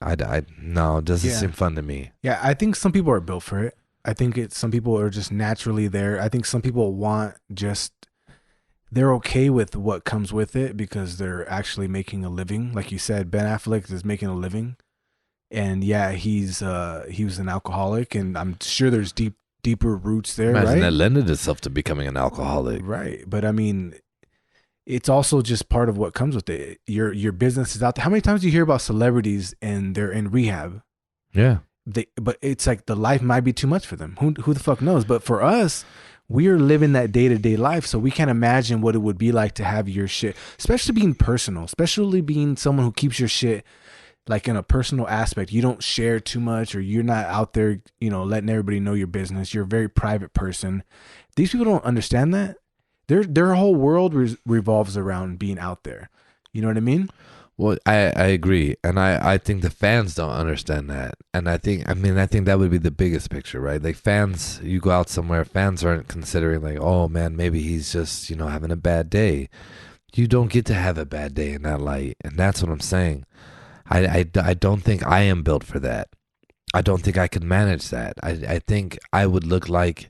No, it doesn't seem fun to me. Yeah, I think some people are built for it. I think some people are just naturally there. I think some people they're okay with what comes with it because they're actually making a living. Like you said, Ben Affleck is making a living. And yeah, he was an alcoholic, and I'm sure there's deeper roots there, Imagine right? that lended itself to becoming an alcoholic. Right. But I mean, it's also just part of what comes with it. Your business is out there. How many times do you hear about celebrities and they're in rehab? Yeah. But it's like the life might be too much for them. Who the fuck knows? But for us, we are living that day-to-day life, so we can't imagine what it would be like to have your shit, especially being personal, especially being someone who keeps your shit like in a personal aspect. You don't share too much, or you're not out there, letting everybody know your business. You're a very private person. These people don't understand that. Their whole world revolves around being out there. You know what I mean? Well, I agree, and I think the fans don't understand that, and I think that would be the biggest picture, right? Like fans, you go out somewhere, fans aren't considering like, oh man, maybe he's just having a bad day. You don't get to have a bad day in that light, and that's what I'm saying. I don't think I am built for that. I don't think I could manage that. I think I would look like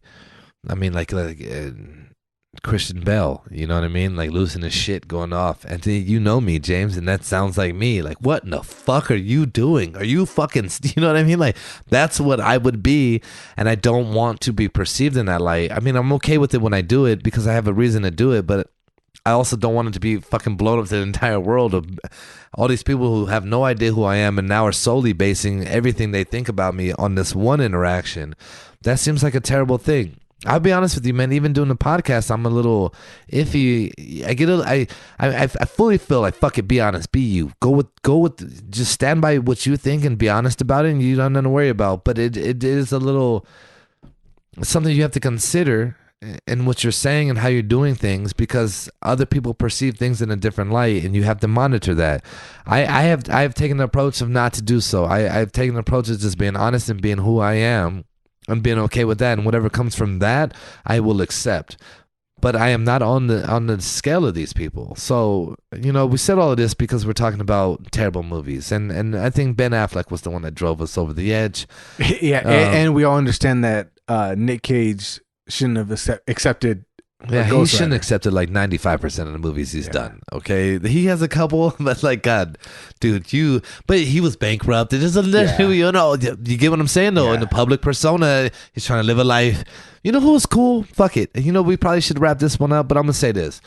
Christian Bell, you know what I mean? Like losing his shit, going off. And you know me, James, and that sounds like me. Like, what in the fuck are you doing? Are you fucking, you know what I mean? Like, that's what I would be, and I don't want to be perceived in that light. I mean, I'm okay with it when I do it because I have a reason to do it, but I also don't want it to be fucking blown up to the entire world of all these people who have no idea who I am and now are solely basing everything they think about me on this one interaction. That seems like a terrible thing. I'll be honest with you, man. Even doing the podcast, I'm a little iffy. I fully feel like, fuck it, be honest, be you. Go with, just stand by what you think and be honest about it, and you don't have to worry about. But it is a little something you have to consider in what you're saying and how you're doing things, because other people perceive things in a different light, and you have to monitor that. I have taken the approach of not to do so. I've taken the approach of just being honest and being who I am. I'm being okay with that, and whatever comes from that, I will accept. But I am not on the scale of these people. So, we said all of this because we're talking about terrible movies, and I think Ben Affleck was the one that drove us over the edge. Yeah, and we all understand that Nick Cage shouldn't have accepted. Yeah, he shouldn't have accepted like 95% of the movies he's done. Okay, he has a couple, but like, God, dude, but he was bankrupt. It is a little, you get what I'm saying though. In the public persona, he's trying to live a life. You know who was cool? Fuck it. We probably should wrap this one up, but I'm gonna say this.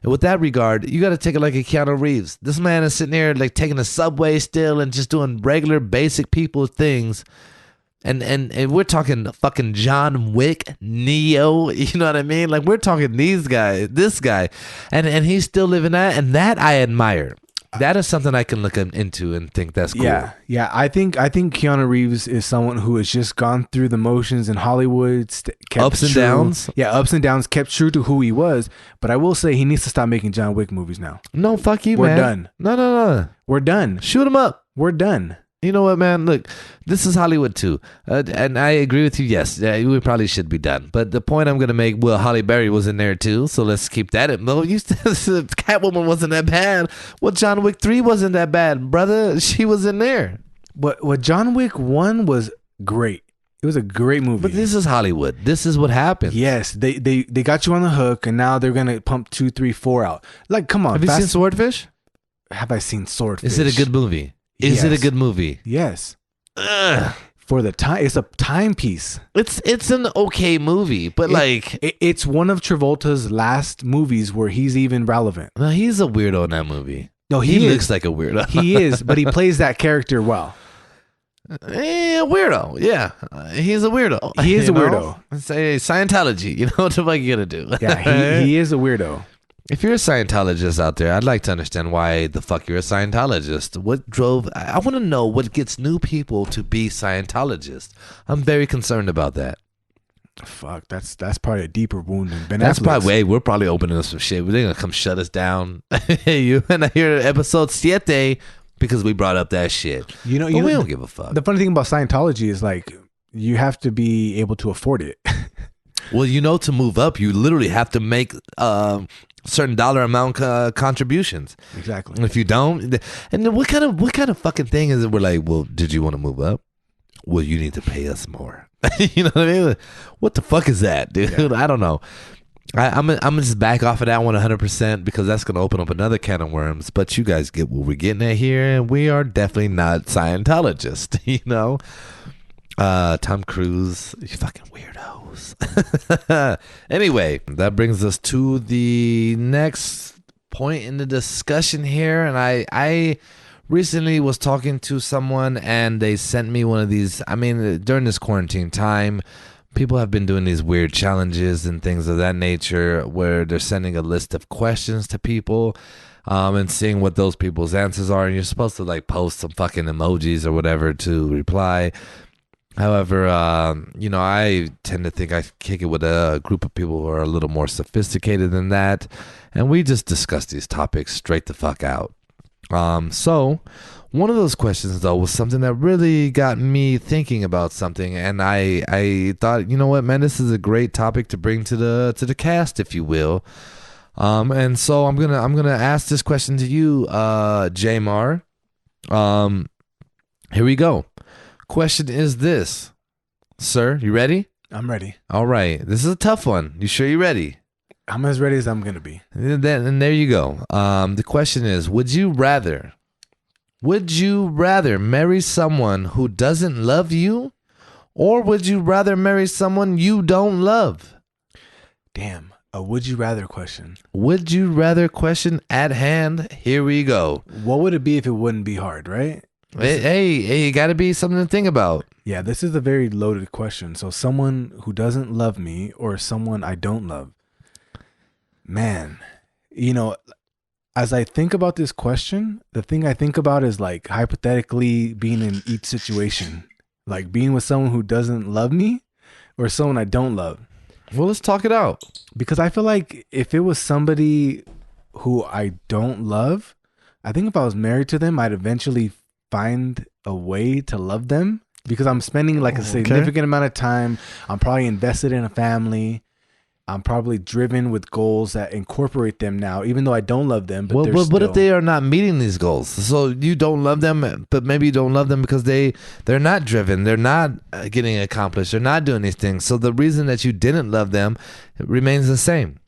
And with that regard, you got to take it like a Keanu Reeves. This man is sitting there like taking the subway still and just doing regular, basic people things. And we're talking fucking John Wick, Neo, you know what I mean? Like, we're talking this guy, and he's still living that, and that I admire. That is something I can look into and think that's cool. Yeah. I think Keanu Reeves is someone who has just gone through the motions in Hollywood, kept ups and downs. Yeah, ups and downs, kept true to who he was. But I will say he needs to stop making John Wick movies now. No, fuck you, We're man. done. No. We're done. Shoot him up. We're done. You know what, man? Look, this is Hollywood too, and I agree with you. Yes, we probably should be done. But the point I'm gonna make, well, Halle Berry was in there too, so let's keep that in. No, Catwoman wasn't that bad. Well, John Wick 3 wasn't that bad, brother. She was in there. What John Wick 1 was great. It was a great movie. But this is Hollywood. This is what happens. Yes, they got you on the hook, and now they're gonna pump 2, 3, 4 out. Like, come on. Have you seen Swordfish? Have I seen Swordfish? Is it a good movie? Is it a good movie? Yes. For the time, it's a timepiece. It's an okay movie, but it's one of Travolta's last movies where he's even relevant. No, he's a weirdo in that movie. No, he looks like a weirdo. He is, but he plays that character well. Weirdo. Yeah, he's a weirdo. He is a weirdo. Say Scientology. You know what the fuck you gonna do? Yeah, he is a weirdo. If you're a Scientologist out there, I'd like to understand why the fuck you're a Scientologist. What drove... I want to know what gets new people to be Scientologists. I'm very concerned about that. Fuck, that's probably a deeper wound than Ben That's Affleck's. probably... we're probably opening up some shit. They're going to come shut us down. You and I hear episode 7 because we brought up that shit. We don't give a fuck. The funny thing about Scientology is like, you have to be able to afford it. Well, to move up, you literally have to make... certain dollar amount contributions. Exactly. And if you don't, and then what kind of fucking thing is it? We're like, well, did you want to move up? well, you need to pay us more. You know what I mean? What the fuck is that, dude? Yeah. I don't know. I'm gonna just back off of that one 100% because that's gonna open up another can of worms. But you guys get what we're getting at here, and we are definitely not Scientologists. You know, Tom Cruise, you fucking weirdos. Anyway, that brings us to the next point in the discussion here, and I recently was talking to someone and they sent me one of these. I mean, during this quarantine time, people have been doing these weird challenges and things of that nature where they're sending a list of questions to people and seeing what those people's answers are. And you're supposed to like post some fucking emojis or whatever to reply. However, I tend to think I kick it with a group of people who are a little more sophisticated than that. And we just discuss these topics straight the fuck out. So one of those questions though was something that really got me thinking about something, and I thought, you know what, man, this is a great topic to bring to the cast, if you will. And so I'm gonna ask this question to you, Jamar. Here we go. Question is this, sir, you ready? I'm ready. All right, this is a tough one. You sure you're ready? I'm as ready as I'm going to be. And there you go. The question is, would you rather marry someone who doesn't love you, or would you rather marry someone you don't love? Damn, a would you rather question. Would you rather question at hand. Here we go. What would it be if it wouldn't be hard, right? Hey, it got to be something to think about. Yeah, this is a very loaded question. So someone who doesn't love me or someone I don't love. Man, as I think about this question, the thing I think about is like hypothetically being in each situation, like being with someone who doesn't love me or someone I don't love. Well, let's talk it out. Because I feel like if it was somebody who I don't love, I think if I was married to them, I'd eventually find a way to love them because I'm spending like a significant amount of time. I'm probably invested in a family. I'm probably driven with goals that incorporate them now, even though I don't love them. But what if they are not meeting these goals? So you don't love them, but maybe you don't love them because they're not driven. They're not getting accomplished. They're not doing these things. So the reason that you didn't love them remains the same.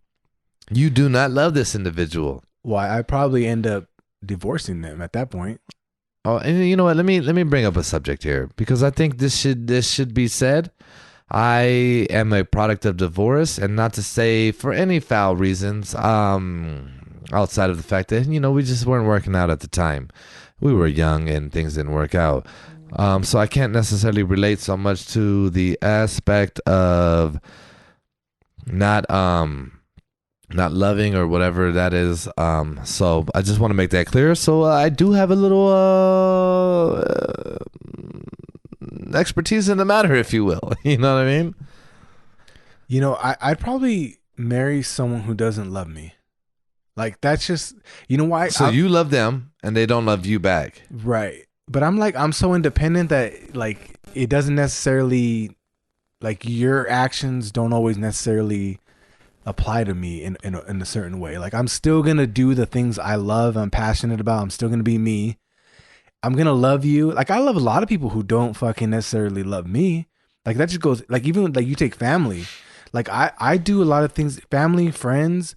You do not love this individual. Why? I probably end up divorcing them at that point. Oh, and you know what? Let me bring up a subject here because I think this should be said. I am a product of divorce, and not to say for any foul reasons, outside of the fact that, we just weren't working out at the time. We were young and things didn't work out. So I can't necessarily relate so much to the aspect of not loving or whatever that is. So I just want to make that clear. So I do have a little expertise in the matter, if you will. You know what I mean? I'd probably marry someone who doesn't love me. Like, that's just, why? So you love them and they don't love you back. Right. But I'm so independent that like, it doesn't necessarily, like, your actions don't always necessarily apply to me in a certain way. Like, I'm still going to do the things I love, I'm passionate about. I'm still going to be me. I'm going to love you. Like, I love a lot of people who don't fucking necessarily love me. Like, that just goes, like, even like you take family. Like, I do a lot of things, family, friends.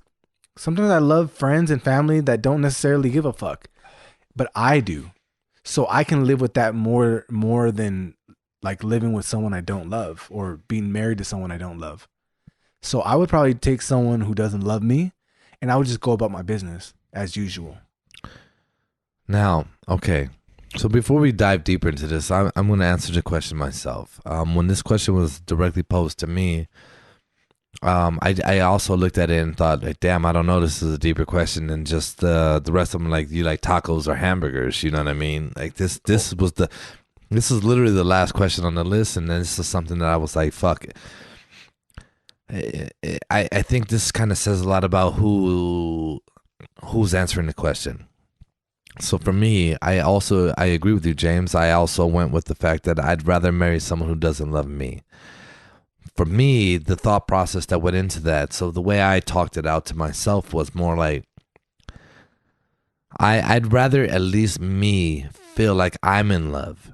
Sometimes I love friends and family that don't necessarily give a fuck, but I do. So I can live with that more than like living with someone I don't love or being married to someone I don't love. So I would probably take someone who doesn't love me and I would just go about my business as usual. Now, okay. So before we dive deeper into this, I'm going to answer the question myself. When this question was directly posed to me, I also looked at it and thought, like, damn, I don't know. This is a deeper question than just the rest of them. Like, you like tacos or hamburgers? You know what I mean? Like this is literally the last question on the list, and then this is something that I was like, fuck. I think this kind of says a lot about who's answering the question. So for me, I agree with you, James. I also went with the fact that I'd rather marry someone who doesn't love me. For me, the thought process that went into that, so the way I talked it out to myself was more like, I'd rather at least me feel like I'm in love.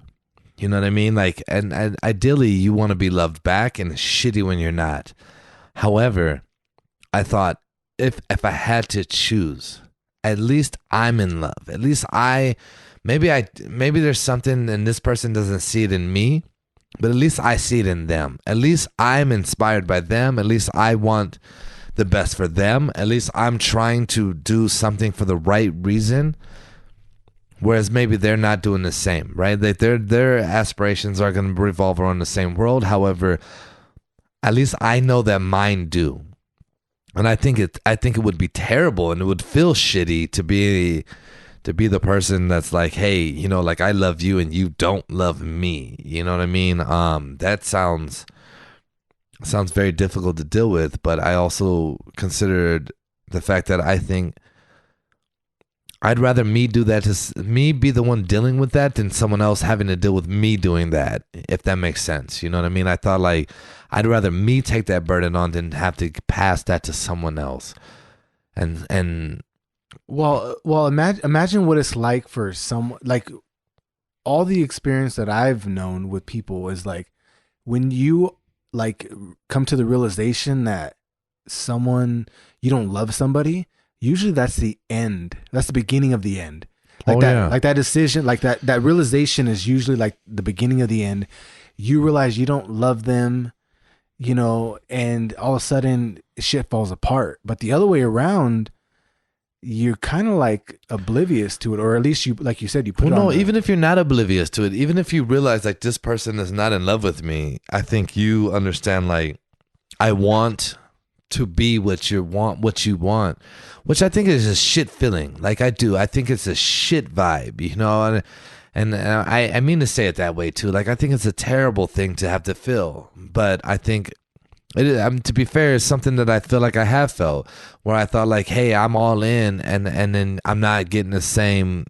You know what I mean? Like, and ideally you want to be loved back, and it's shitty when you're not. However, I thought if I had to choose, at least I'm in love. At least maybe there's something and this person doesn't see it in me, but at least I see it in them. At least I'm inspired by them. At least I want the best for them. At least I'm trying to do something for the right reason. Whereas maybe they're not doing the same, right? Their aspirations are going to revolve around the same world. However, at least I know that mine do. And I think it would be terrible, and it would feel shitty to be the person that's like, hey, you know, like I love you and you don't love me. You know what I mean? That sounds very difficult to deal with, but I also considered the fact that I think I'd rather me do that, to me be the one dealing with that, than someone else having to deal with me doing that, if that makes sense. You know what I mean? I thought like I'd rather me take that burden on than have to pass that to someone else. And well, imagine what it's like for someone, like all the experience that I've known with people is like when you like come to the realization that you don't love somebody. Usually that's the end. That's the beginning of the end. Like like that decision, like that realization is usually like the beginning of the end. You realize you don't love them, you know, and all of a sudden shit falls apart. But the other way around, you're kind of like oblivious to it, or at least you, like you said, you put it on. Even if you're not oblivious to it, even if you realize like this person is not in love with me, I think you understand like I want to be what you want, which I think is a shit feeling. Like I think it's a shit vibe, you know, and I mean to say it that way too. Like I think it's a terrible thing to have to feel, but I think to be fair, it's something that I feel like I have felt, where I thought like, hey, I'm all in, and then I'm not getting the same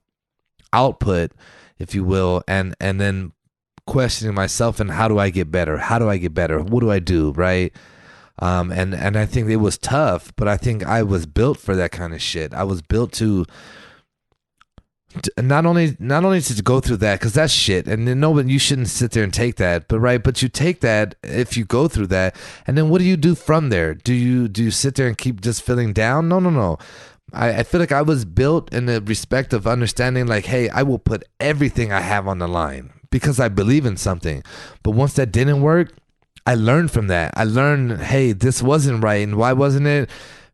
output, if you will, and then questioning myself and how do I get better? What do I do? Right. And I think it was tough, but I think I was built for that kind of shit. I was built to not only to go through that, because that's shit, and then but you shouldn't sit there and take that, but you take that if you go through that, and then what do you do from there? Do you sit there and keep just feeling down? No. I feel like I was built in the respect of understanding like, hey, I will put everything I have on the line because I believe in something. But once that didn't work, I learned from that. I learned, hey, this wasn't right, and why wasn't it?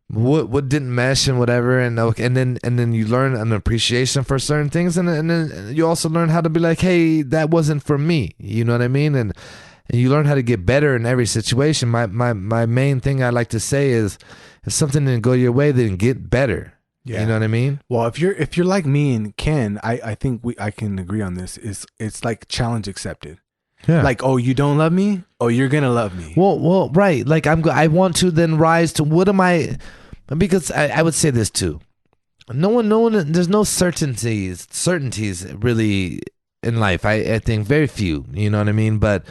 What didn't mesh and whatever, and then you learn an appreciation for certain things, and then you also learn how to be like, hey, that wasn't for me. You know what I mean? And you learn how to get better in every situation. My main thing I like to say is, if something didn't go your way, then get better. Yeah. You know what I mean? Well, if you're like me and Ken, I think I can agree on this. It's like challenge accepted. Yeah. Like, oh, you don't love me? Oh, you're gonna love me. Well, right. Like I want to then rise to what am I? Because I would say this too. No one. There's no certainties really in life. I think very few. You know what I mean? But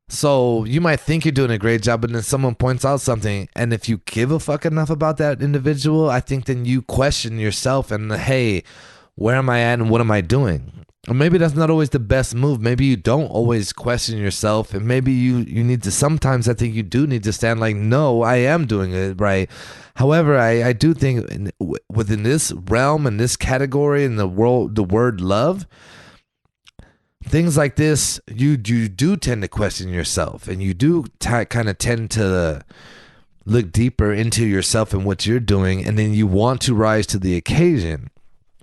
so you might think you're doing a great job, but then someone points out something, and if you give a fuck enough about that individual, I think then you question yourself and hey, where am I at and what am I doing? Or maybe that's not always the best move. Maybe you don't always question yourself, and maybe you need to, sometimes I think you do need to stand like, no, I am doing it right. However, I do think within this realm and this category in the world, the word love, things like this, you do tend to question yourself, and you do kind of tend to look deeper into yourself and what you're doing, and then you want to rise to the occasion.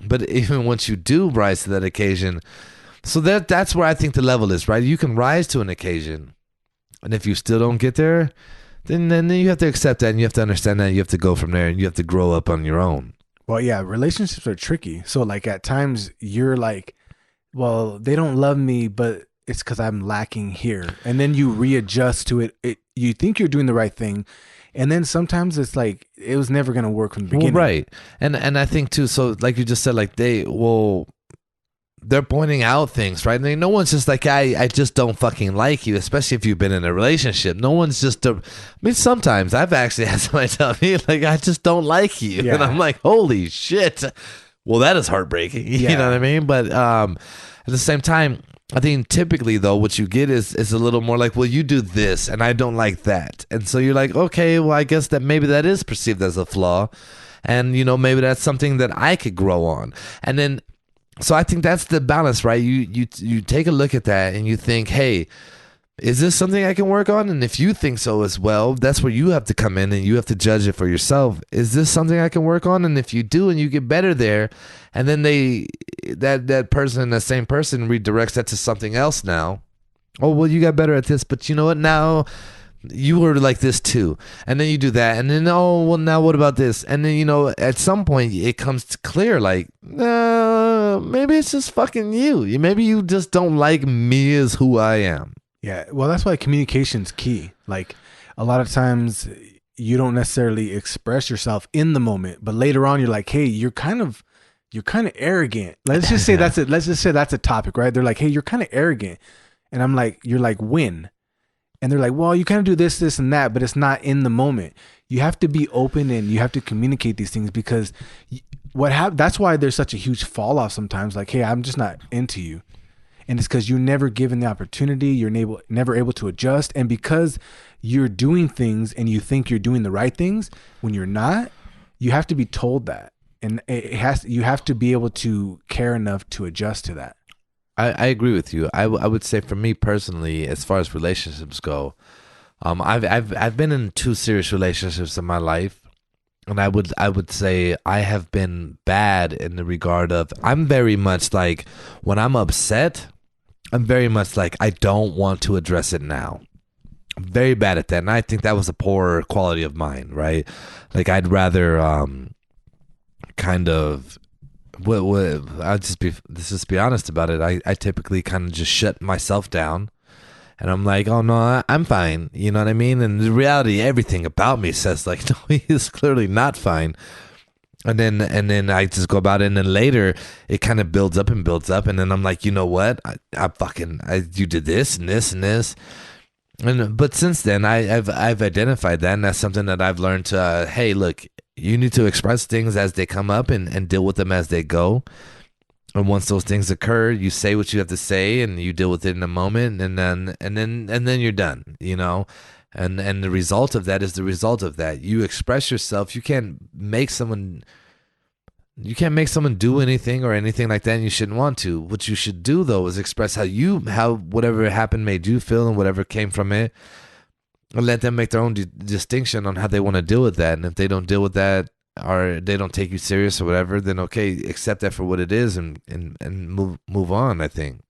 But even once you do rise to that occasion, so that's where I think the level is, right? You can rise to an occasion, and if you still don't get there, then you have to accept that, and you have to understand that, and you have to go from there, and you have to grow up on your own. Well, yeah, relationships are tricky. So like at times you're like, well, they don't love me, but it's because I'm lacking here. And then you readjust to it. You think you're doing the right thing. And then sometimes it's like, it was never going to work from the beginning. Well, right. And I think too, so like you just said, like they're pointing out things, right? And no one's just like, I just don't fucking like you, especially if you've been in a relationship. No one's just, I mean, sometimes I've actually had somebody tell me, like, I just don't like you. Yeah. And I'm like, holy shit. Well, that is heartbreaking. Yeah. You know what I mean? But at the same time, I think typically though, what you get is a little more like, well, you do this and I don't like that. And so you're like, okay, well, I guess that maybe that is perceived as a flaw. And, maybe that's something that I could grow on. And then, so I think that's the balance, right? You take a look at that and you think, hey, is this something I can work on? And if you think so as well, that's where you have to come in and you have to judge it for yourself. Is this something I can work on? And if you do and you get better there, and then that same person redirects that to something else now. Oh, well, you got better at this, but you know what? Now you were like this too. And then you do that. And then, oh, well, now what about this? And then, at some point it comes to clear like, maybe it's just fucking you. Maybe you just don't like me as who I am. Yeah, well, that's why communication's key. Like, a lot of times you don't necessarily express yourself in the moment, but later on you're like, hey, you're kind of arrogant. Let's just say that's it. Let's just say that's a topic, right? They're like, hey, you're kind of arrogant. And I'm like, you're like, when? And they're like, well, you kind of do this, this, and that, but it's not in the moment. You have to be open and you have to communicate these things, because that's why there's such a huge fall off sometimes. Like, hey, I'm just not into you. And it's because you're never given the opportunity. You're never able to adjust. And because you're doing things and you think you're doing the right things when you're not, you have to be told that. And you have to be able to care enough to adjust to that. I agree with you. I would say for me personally, as far as relationships go, I've been in 2 serious relationships in my life. And I would say I have been bad in the regard of, I'm very much like, when I'm upset, I'm very much like, I don't want to address it now. I'm very bad at that. And I think that was a poor quality of mine, right? Like, I'd rather kind of, let's just be honest about it. I typically kind of just shut myself down. And I'm like, oh, no, I'm fine. You know what I mean? And the reality, everything about me says like, no, he is clearly not fine. And then I just go about it. And then later it kind of builds up. And then I'm like, you know what? You did this and this and this. But since then I've identified that. And that's something that I've learned to, hey, look, you need to express things as they come up and deal with them as they go. And once those things occur, you say what you have to say and you deal with it in a moment, and then you're done, And the result of that is the result of that. You express yourself. You can't make someone do anything or anything like that, and you shouldn't want to. What you should do though is express how whatever happened made you feel and whatever came from it, and let them make their own distinction on how they want to deal with that. And if they don't deal with that, or they don't take you serious or whatever, then okay, accept that for what it is and move on, I think.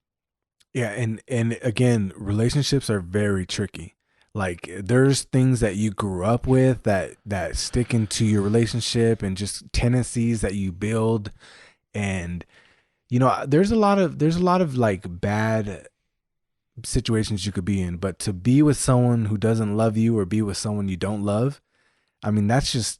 Yeah, and again, relationships are very tricky. Like, there's things that you grew up with that stick into your relationship, and just tendencies that you build. And there's a lot of like bad situations you could be in, but to be with someone who doesn't love you or be with someone you don't love, I mean, it's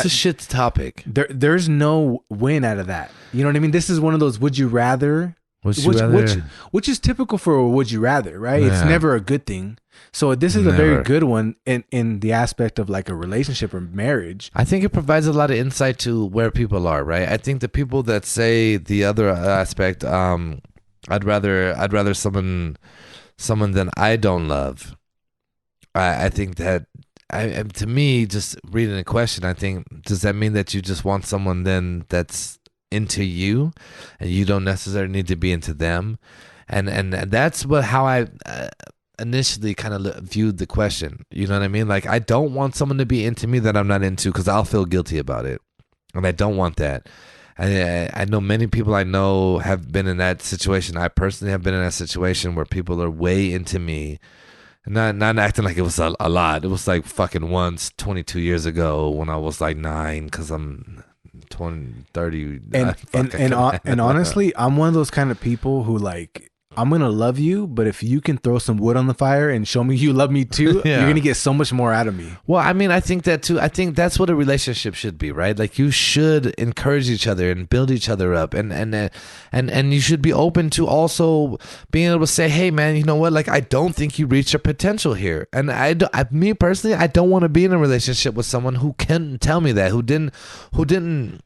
a shit topic. There's no win out of that. You know what I mean? This is one of those would you rather, which is typical for a would you rather, right? Yeah. It's never a good thing. So this is a very good one in the aspect of like a relationship or marriage. I think it provides a lot of insight to where people are, right? I think the people that say the other aspect, I'd rather someone that I don't love. I think that. To me, just reading the question, I think, does that mean that you just want someone then that's into you, and you don't necessarily need to be into them? And that's how I initially kind of viewed the question. You know what I mean? Like, I don't want someone to be into me that I'm not into, because I'll feel guilty about it, and I don't want that. I know many people I know have been in that situation. I personally have been in that situation where people are way into me. Not acting like it was a lot. It was like fucking once 22 years ago when I was like 9, because I'm 30. And honestly, I'm one of those kind of people who, like, I'm going to love you, but if you can throw some wood on the fire and show me you love me too, yeah, you're going to get so much more out of me. Well, I mean, I think that too. I think that's what a relationship should be, right? Like, you should encourage each other and build each other up, and you should be open to also being able to say, hey man, you know what? Like, I don't think you reached your potential here. And me personally, I don't want to be in a relationship with someone who can tell me that, who didn't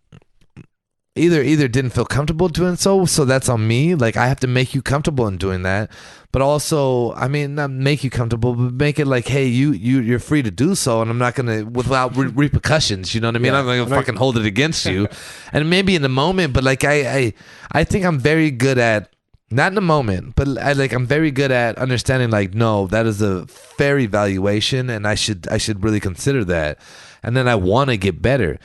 either didn't feel comfortable doing so that's on me. Like, I have to make you comfortable in doing that. But also, I mean, not make you comfortable, but make it like, hey, you're free to do so, and I'm not gonna without repercussions. You know what I mean? I'm not gonna fucking hold it against you. And maybe in the moment, but like I think I'm very good at, not in the moment, but I'm very good at understanding, like, no, that is a fair evaluation, and I should really consider that, and then I want to get better.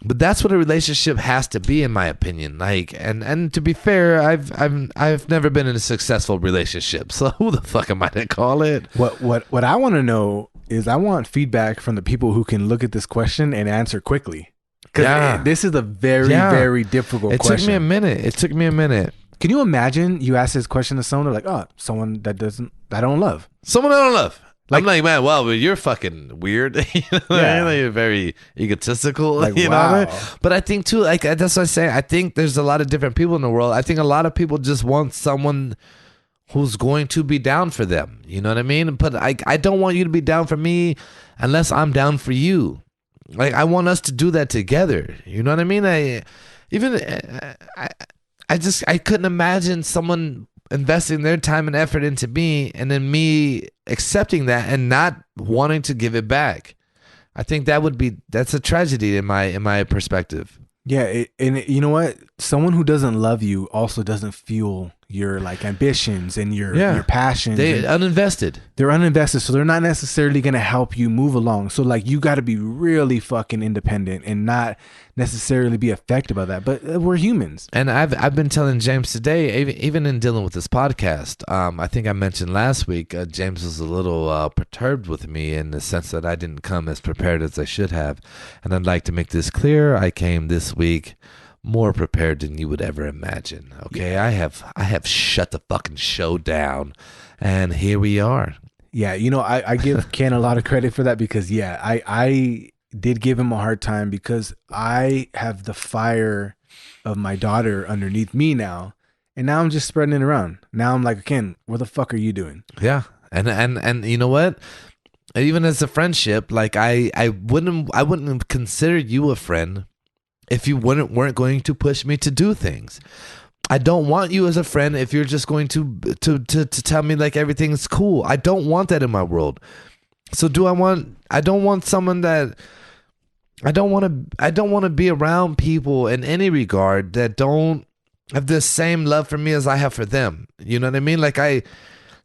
But that's what a relationship has to be, in my opinion. Like, and to be fair, I've never been in a successful relationship, so who the fuck am I to call it? What I want to know is, I want feedback from the people who can look at this question and answer quickly. Because this is a very, very difficult question. It took me a minute. Can you imagine you ask this question to someone, they're like, oh, someone that I don't love. Someone I don't love. Like, I'm like, man, well, you're fucking weird. You know what I mean? Like, you're very egotistical. Like, you wow. know what I mean? But I think, too, like, that's what I say. I think there's a lot of different people in the world. I think a lot of people just want someone who's going to be down for them. You know what I mean? But I don't want you to be down for me unless I'm down for you. Like, I want us to do that together. You know what I mean? I couldn't imagine someone investing their time and effort into me and then me accepting that and not wanting to give it back. I think that's a tragedy in my perspective. Yeah, and you know what? Someone who doesn't love you also doesn't fuel your like ambitions and your passions. They're uninvested. They're uninvested, so they're not necessarily going to help you move along. So like, you got to be really fucking independent and not necessarily be affected by that. But we're humans. And I've been telling James today, even in dealing with this podcast, I think I mentioned last week, James was a little perturbed with me in the sense that I didn't come as prepared as I should have. And I'd like to make this clear. I came this week more prepared than you would ever imagine. Okay, yeah. I have shut the fucking show down, and here we are. Yeah, you know, I give Ken a lot of credit for that, because I did give him a hard time because I have the fire of my daughter underneath me now, and now I'm just spreading it around. Now I'm like, Ken, what the fuck are you doing? Yeah, and you know what? Even as a friendship, like I wouldn't consider you a friend if you weren't going to push me to do things. I don't want you as a friend if you're just going to tell me like everything's cool. I don't want that in my world. So I don't want someone that I don't want to be around people in any regard that don't have the same love for me as I have for them. You know what I mean?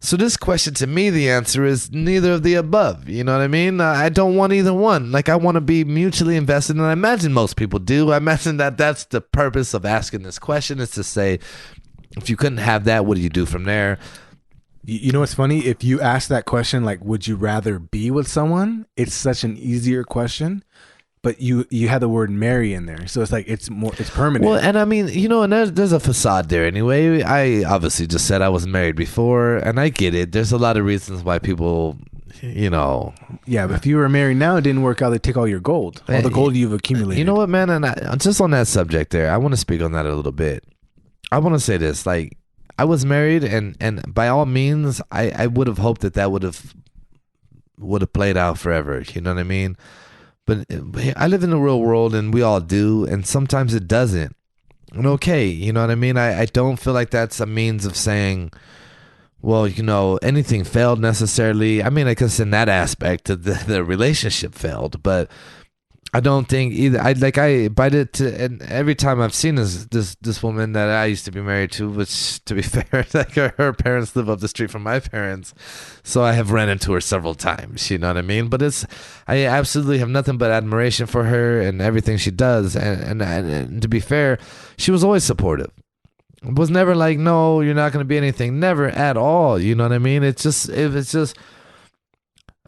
So this question, to me, the answer is neither of the above. You know what I mean? I don't want either one. Like, I want to be mutually invested, and I imagine most people do. I imagine that that's the purpose of asking this question, is to say, if you couldn't have that, what do you do from there? You know what's funny? If you ask that question, like, would you rather be with someone? It's such an easier question. But you had the word marry in there, so it's like it's permanent. Well, and I mean, you know, and there's a facade there anyway. I obviously just said I was married before, and I get it. There's a lot of reasons why people, you know. Yeah, but if you were married now, it didn't work out. They take all your gold, all the gold you've accumulated. You know what, man? And just on that subject there, I want to speak on that a little bit. I want to say this: like, I was married, and by all means, I would have hoped that would have played out forever. You know what I mean? But I live in the real world, and we all do, and sometimes it doesn't. And okay, you know what I mean? I don't feel like that's a means of saying, well, you know, anything failed necessarily. I mean, I guess in that aspect, the relationship failed, but I don't think either. And every time I've seen this woman that I used to be married to, which, to be fair, like her parents live up the street from my parents, so I have ran into her several times. You know what I mean? But I absolutely have nothing but admiration for her and everything she does. And to be fair, she was always supportive. It was never like, no, you're not going to be anything. Never at all. You know what I mean? It's just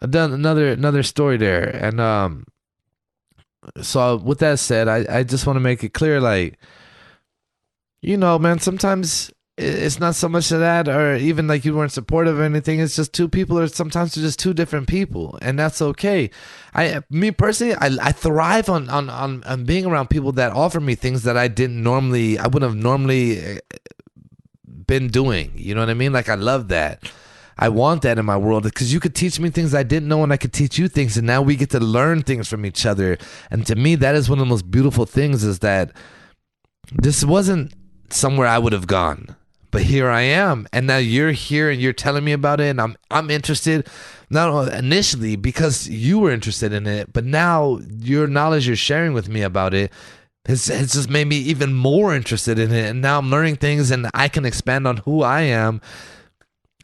another story there. And so with that said, I just want to make it clear, like, you know, man, sometimes it's not so much of that, or even like you weren't supportive or anything. It's just two people, or sometimes they're just two different people, and that's okay. Me personally, I thrive on being around people that offer me things that I wouldn't have normally been doing. You know what I mean? Like, I love that. I want that in my world, because you could teach me things I didn't know, and I could teach you things, and now we get to learn things from each other. And to me, that is one of the most beautiful things, is that this wasn't somewhere I would have gone, but here I am, and now you're here and you're telling me about it, and I'm interested. Not initially because you were interested in it, but now your knowledge you're sharing with me about it has just made me even more interested in it, and now I'm learning things, and I can expand on who I am.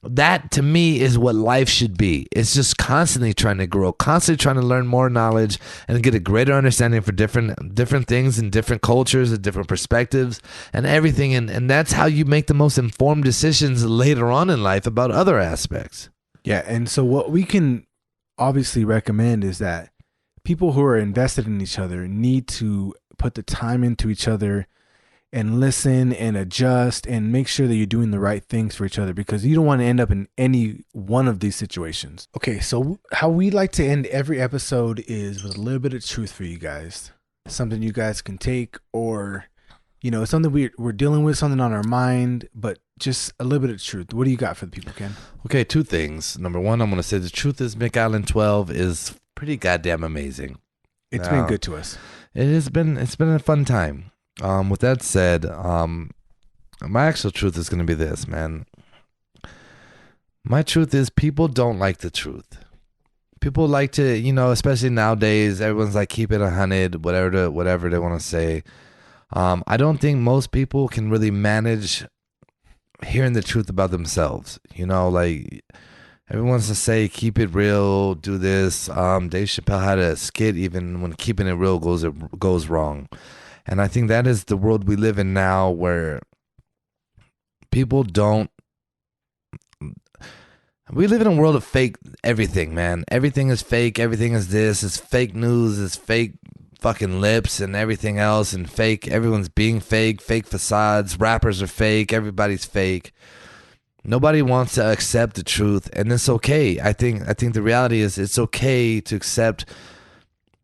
That to me is what life should be. It's just constantly trying to grow, constantly trying to learn more knowledge and get a greater understanding for different things and different cultures and different perspectives and everything. And that's how you make the most informed decisions later on in life about other aspects. Yeah. And so what we can obviously recommend is that people who are invested in each other need to put the time into each other and listen and adjust and make sure that you're doing the right things for each other, because you don't want to end up in any one of these situations. Okay, so how we like to end every episode is with a little bit of truth for you guys. Something you guys can take, or, you know, something we're dealing with, something on our mind, but just a little bit of truth. What do you got for the people, Ken? Okay, two things. Number one, I'm going to say the truth is MACALLAN 12 is pretty goddamn amazing. It's been good to us. It's been a fun time. With that said, my actual truth is going to be this, man. My truth is people don't like the truth. People like to, you know, especially nowadays, everyone's like, keep it 100, whatever they want to say. I don't think most people can really manage hearing the truth about themselves. You know, like everyone wants to say, keep it real, do this. Dave Chappelle had a skit, even when keeping it real goes wrong. And I think that is the world we live in now, where people don't. We live in a world of fake everything, man. Everything is fake. Everything is this. It's fake news. It's fake fucking lips and everything else, and fake. Everyone's being fake. Fake facades. Rappers are fake. Everybody's fake. Nobody wants to accept the truth, and it's okay. I think the reality is it's okay to accept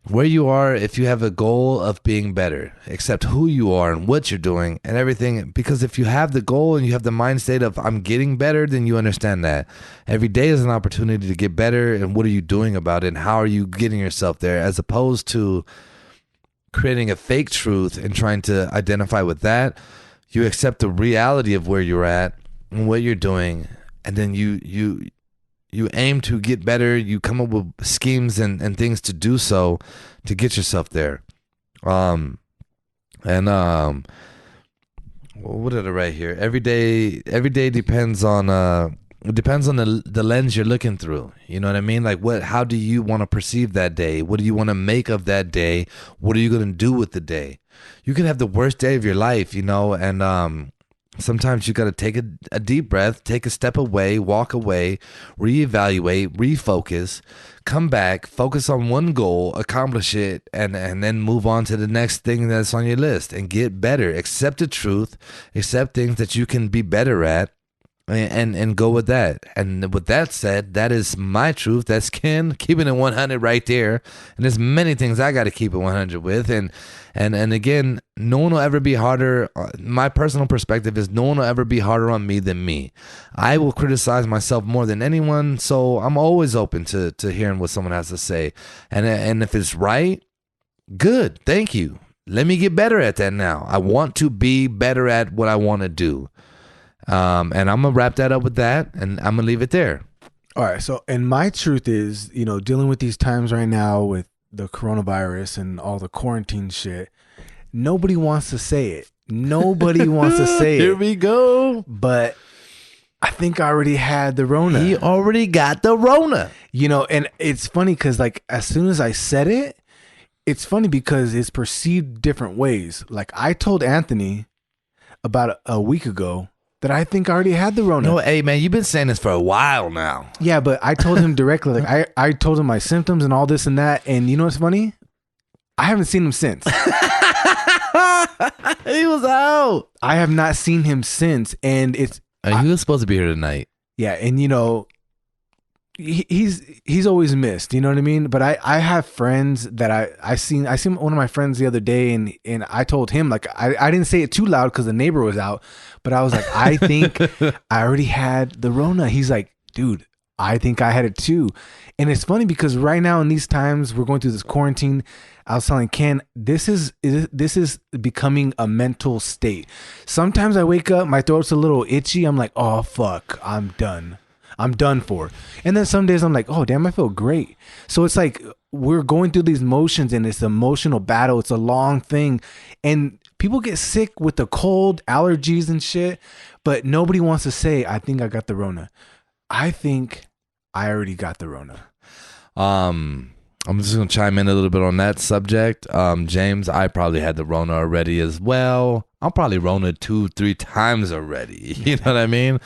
where you are if you have a goal of being better. Accept who you are and what you're doing and everything. Because if you have the goal and you have the mind state of I'm getting better, then you understand that every day is an opportunity to get better, and what are you doing about it and how are you getting yourself there, as opposed to creating a fake truth and trying to identify with that. You accept the reality of where you're at and what you're doing, and then you aim to get better. You come up with schemes and things to do so to get yourself there. What did I write here? Every day depends on the lens you're looking through. You know what I mean? Like how do you want to perceive that day? What do you want to make of that day? What are you going to do with the day? You can have the worst day of your life, you know, and sometimes you got to take a deep breath, take a step away, walk away, reevaluate, refocus, come back, focus on one goal, accomplish it, and then move on to the next thing that's on your list and get better. Accept the truth, accept things that you can be better at, and go with that. And with that said, that is my truth. That's Ken, keeping it 100 right there. And there's many things I got to keep it 100 with. And again, no one will ever be harder. My personal perspective is no one will ever be harder on me than me. I will criticize myself more than anyone. So I'm always open to hearing what someone has to say. And if it's right, good. Thank you. Let me get better at that now. I want to be better at what I want to do. And I'm going to wrap that up with that, and I'm going to leave it there. All right. So, and my truth is, you know, dealing with these times right now with the coronavirus and all the quarantine shit, nobody wants to say it. Nobody wants to say it. Here we go. But I think I already had the Rona. He already got the Rona. You know, and it's funny because, like, as soon as I said it, it's funny because it's perceived different ways. Like, I told Anthony about a week ago that I think I already had the Rona. No, hey, man, you've been saying this for a while now. Yeah, but I told him directly. Like, I told him my symptoms and all this and that. And you know what's funny? I haven't seen him since. He was out. I have not seen him since. And it's... he was supposed to be here tonight. Yeah, and you know... He's always missed, you know what I mean? But I have friends that I seen one of my friends the other day, and I told him, like, I didn't say it too loud because the neighbor was out, but I was like, I think I already had the Rona. He's like, dude, I think I had it too. And it's funny because right now in these times we're going through this quarantine. I was telling Ken, this is becoming a mental state. Sometimes I wake up, my throat's a little itchy. I'm like, oh fuck, I'm done. I'm done for. And then some days I'm like, oh damn, I feel great. So it's like we're going through these motions and it's an emotional battle. It's a long thing. And people get sick with the cold, allergies and shit, but nobody wants to say, I think I got the Rona. I think I already got the Rona. I'm just going to chime in a little bit on that subject. James, I probably had the Rona already as well. I'm probably Rona 2-3 times already. You know what I mean?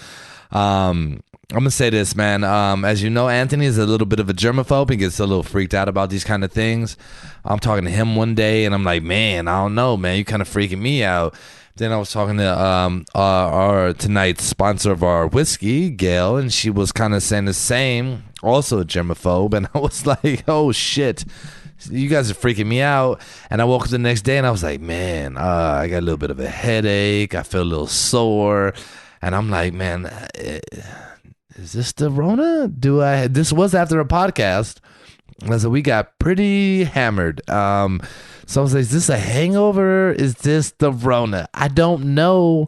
I'm going to say this, man. As you know, Anthony is a little bit of a germaphobe. He gets a little freaked out about these kind of things. I'm talking to him one day, and I'm like, man, I don't know, man. You kind of freaking me out. Then I was talking to our tonight's sponsor of our whiskey, Gail, and she was kind of saying the same, also a germaphobe. And I was like, oh, shit. You guys are freaking me out. And I woke up the next day, and I was like, man, I got a little bit of a headache. I feel a little sore. And I'm like, man, is this the Rona? This was after a podcast. I said, we got pretty hammered. So I was like, is this a hangover? Is this the Rona? I don't know.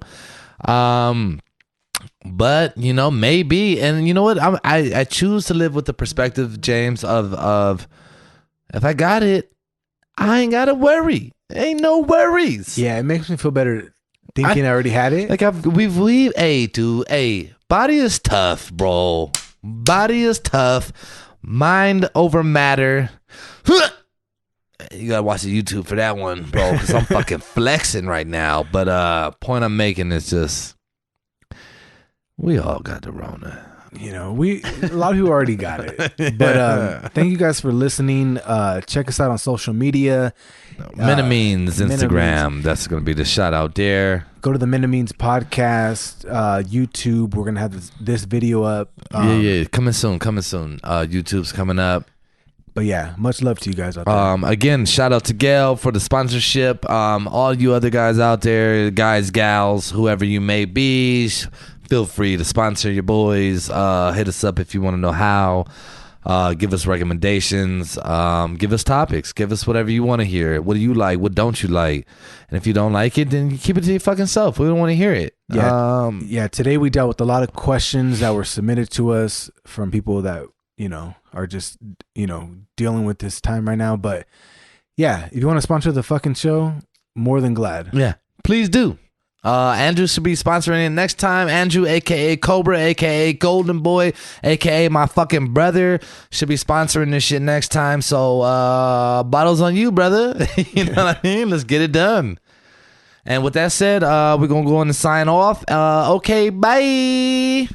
But, you know, maybe. And you know what? I choose to live with the perspective, James, of if I got it, I ain't got to worry. Ain't no worries. Yeah, it makes me feel better thinking I already had it. Like body is tough, bro. Body is tough. Mind over matter. You gotta watch the YouTube for that one, bro, because I'm fucking flexing right now. But point I'm making is just we all got the Rona. You know, a lot of people already got it. But thank you guys for listening. Check us out on social media. Menameans Instagram. That's gonna be the shout out there. Go to the Menameans podcast, YouTube. We're gonna have this video up. Yeah, coming soon. YouTube's coming up. But yeah, much love to you guys out there. Again, shout out to Gail for the sponsorship. All you other guys out there, guys, gals, whoever you may be, feel free to sponsor your boys. Hit us up if you want to know how. Give us recommendations. Give us topics. Give us whatever you want to hear. What do you like? What don't you like? And if you don't like it, then you keep it to your fucking self. We don't want to hear it. Yeah. Today we dealt with a lot of questions that were submitted to us from people that, you know, are just, you know, dealing with this time right now. But yeah, if you want to sponsor the fucking show, more than glad. Yeah, please do. Andrew should be sponsoring it next time. Andrew, aka Cobra, aka Golden Boy, aka my fucking brother, should be sponsoring this shit next time. So bottles on you, brother. You know what I mean? Let's get it done. And with that said, we're gonna go on and sign off. Okay, bye.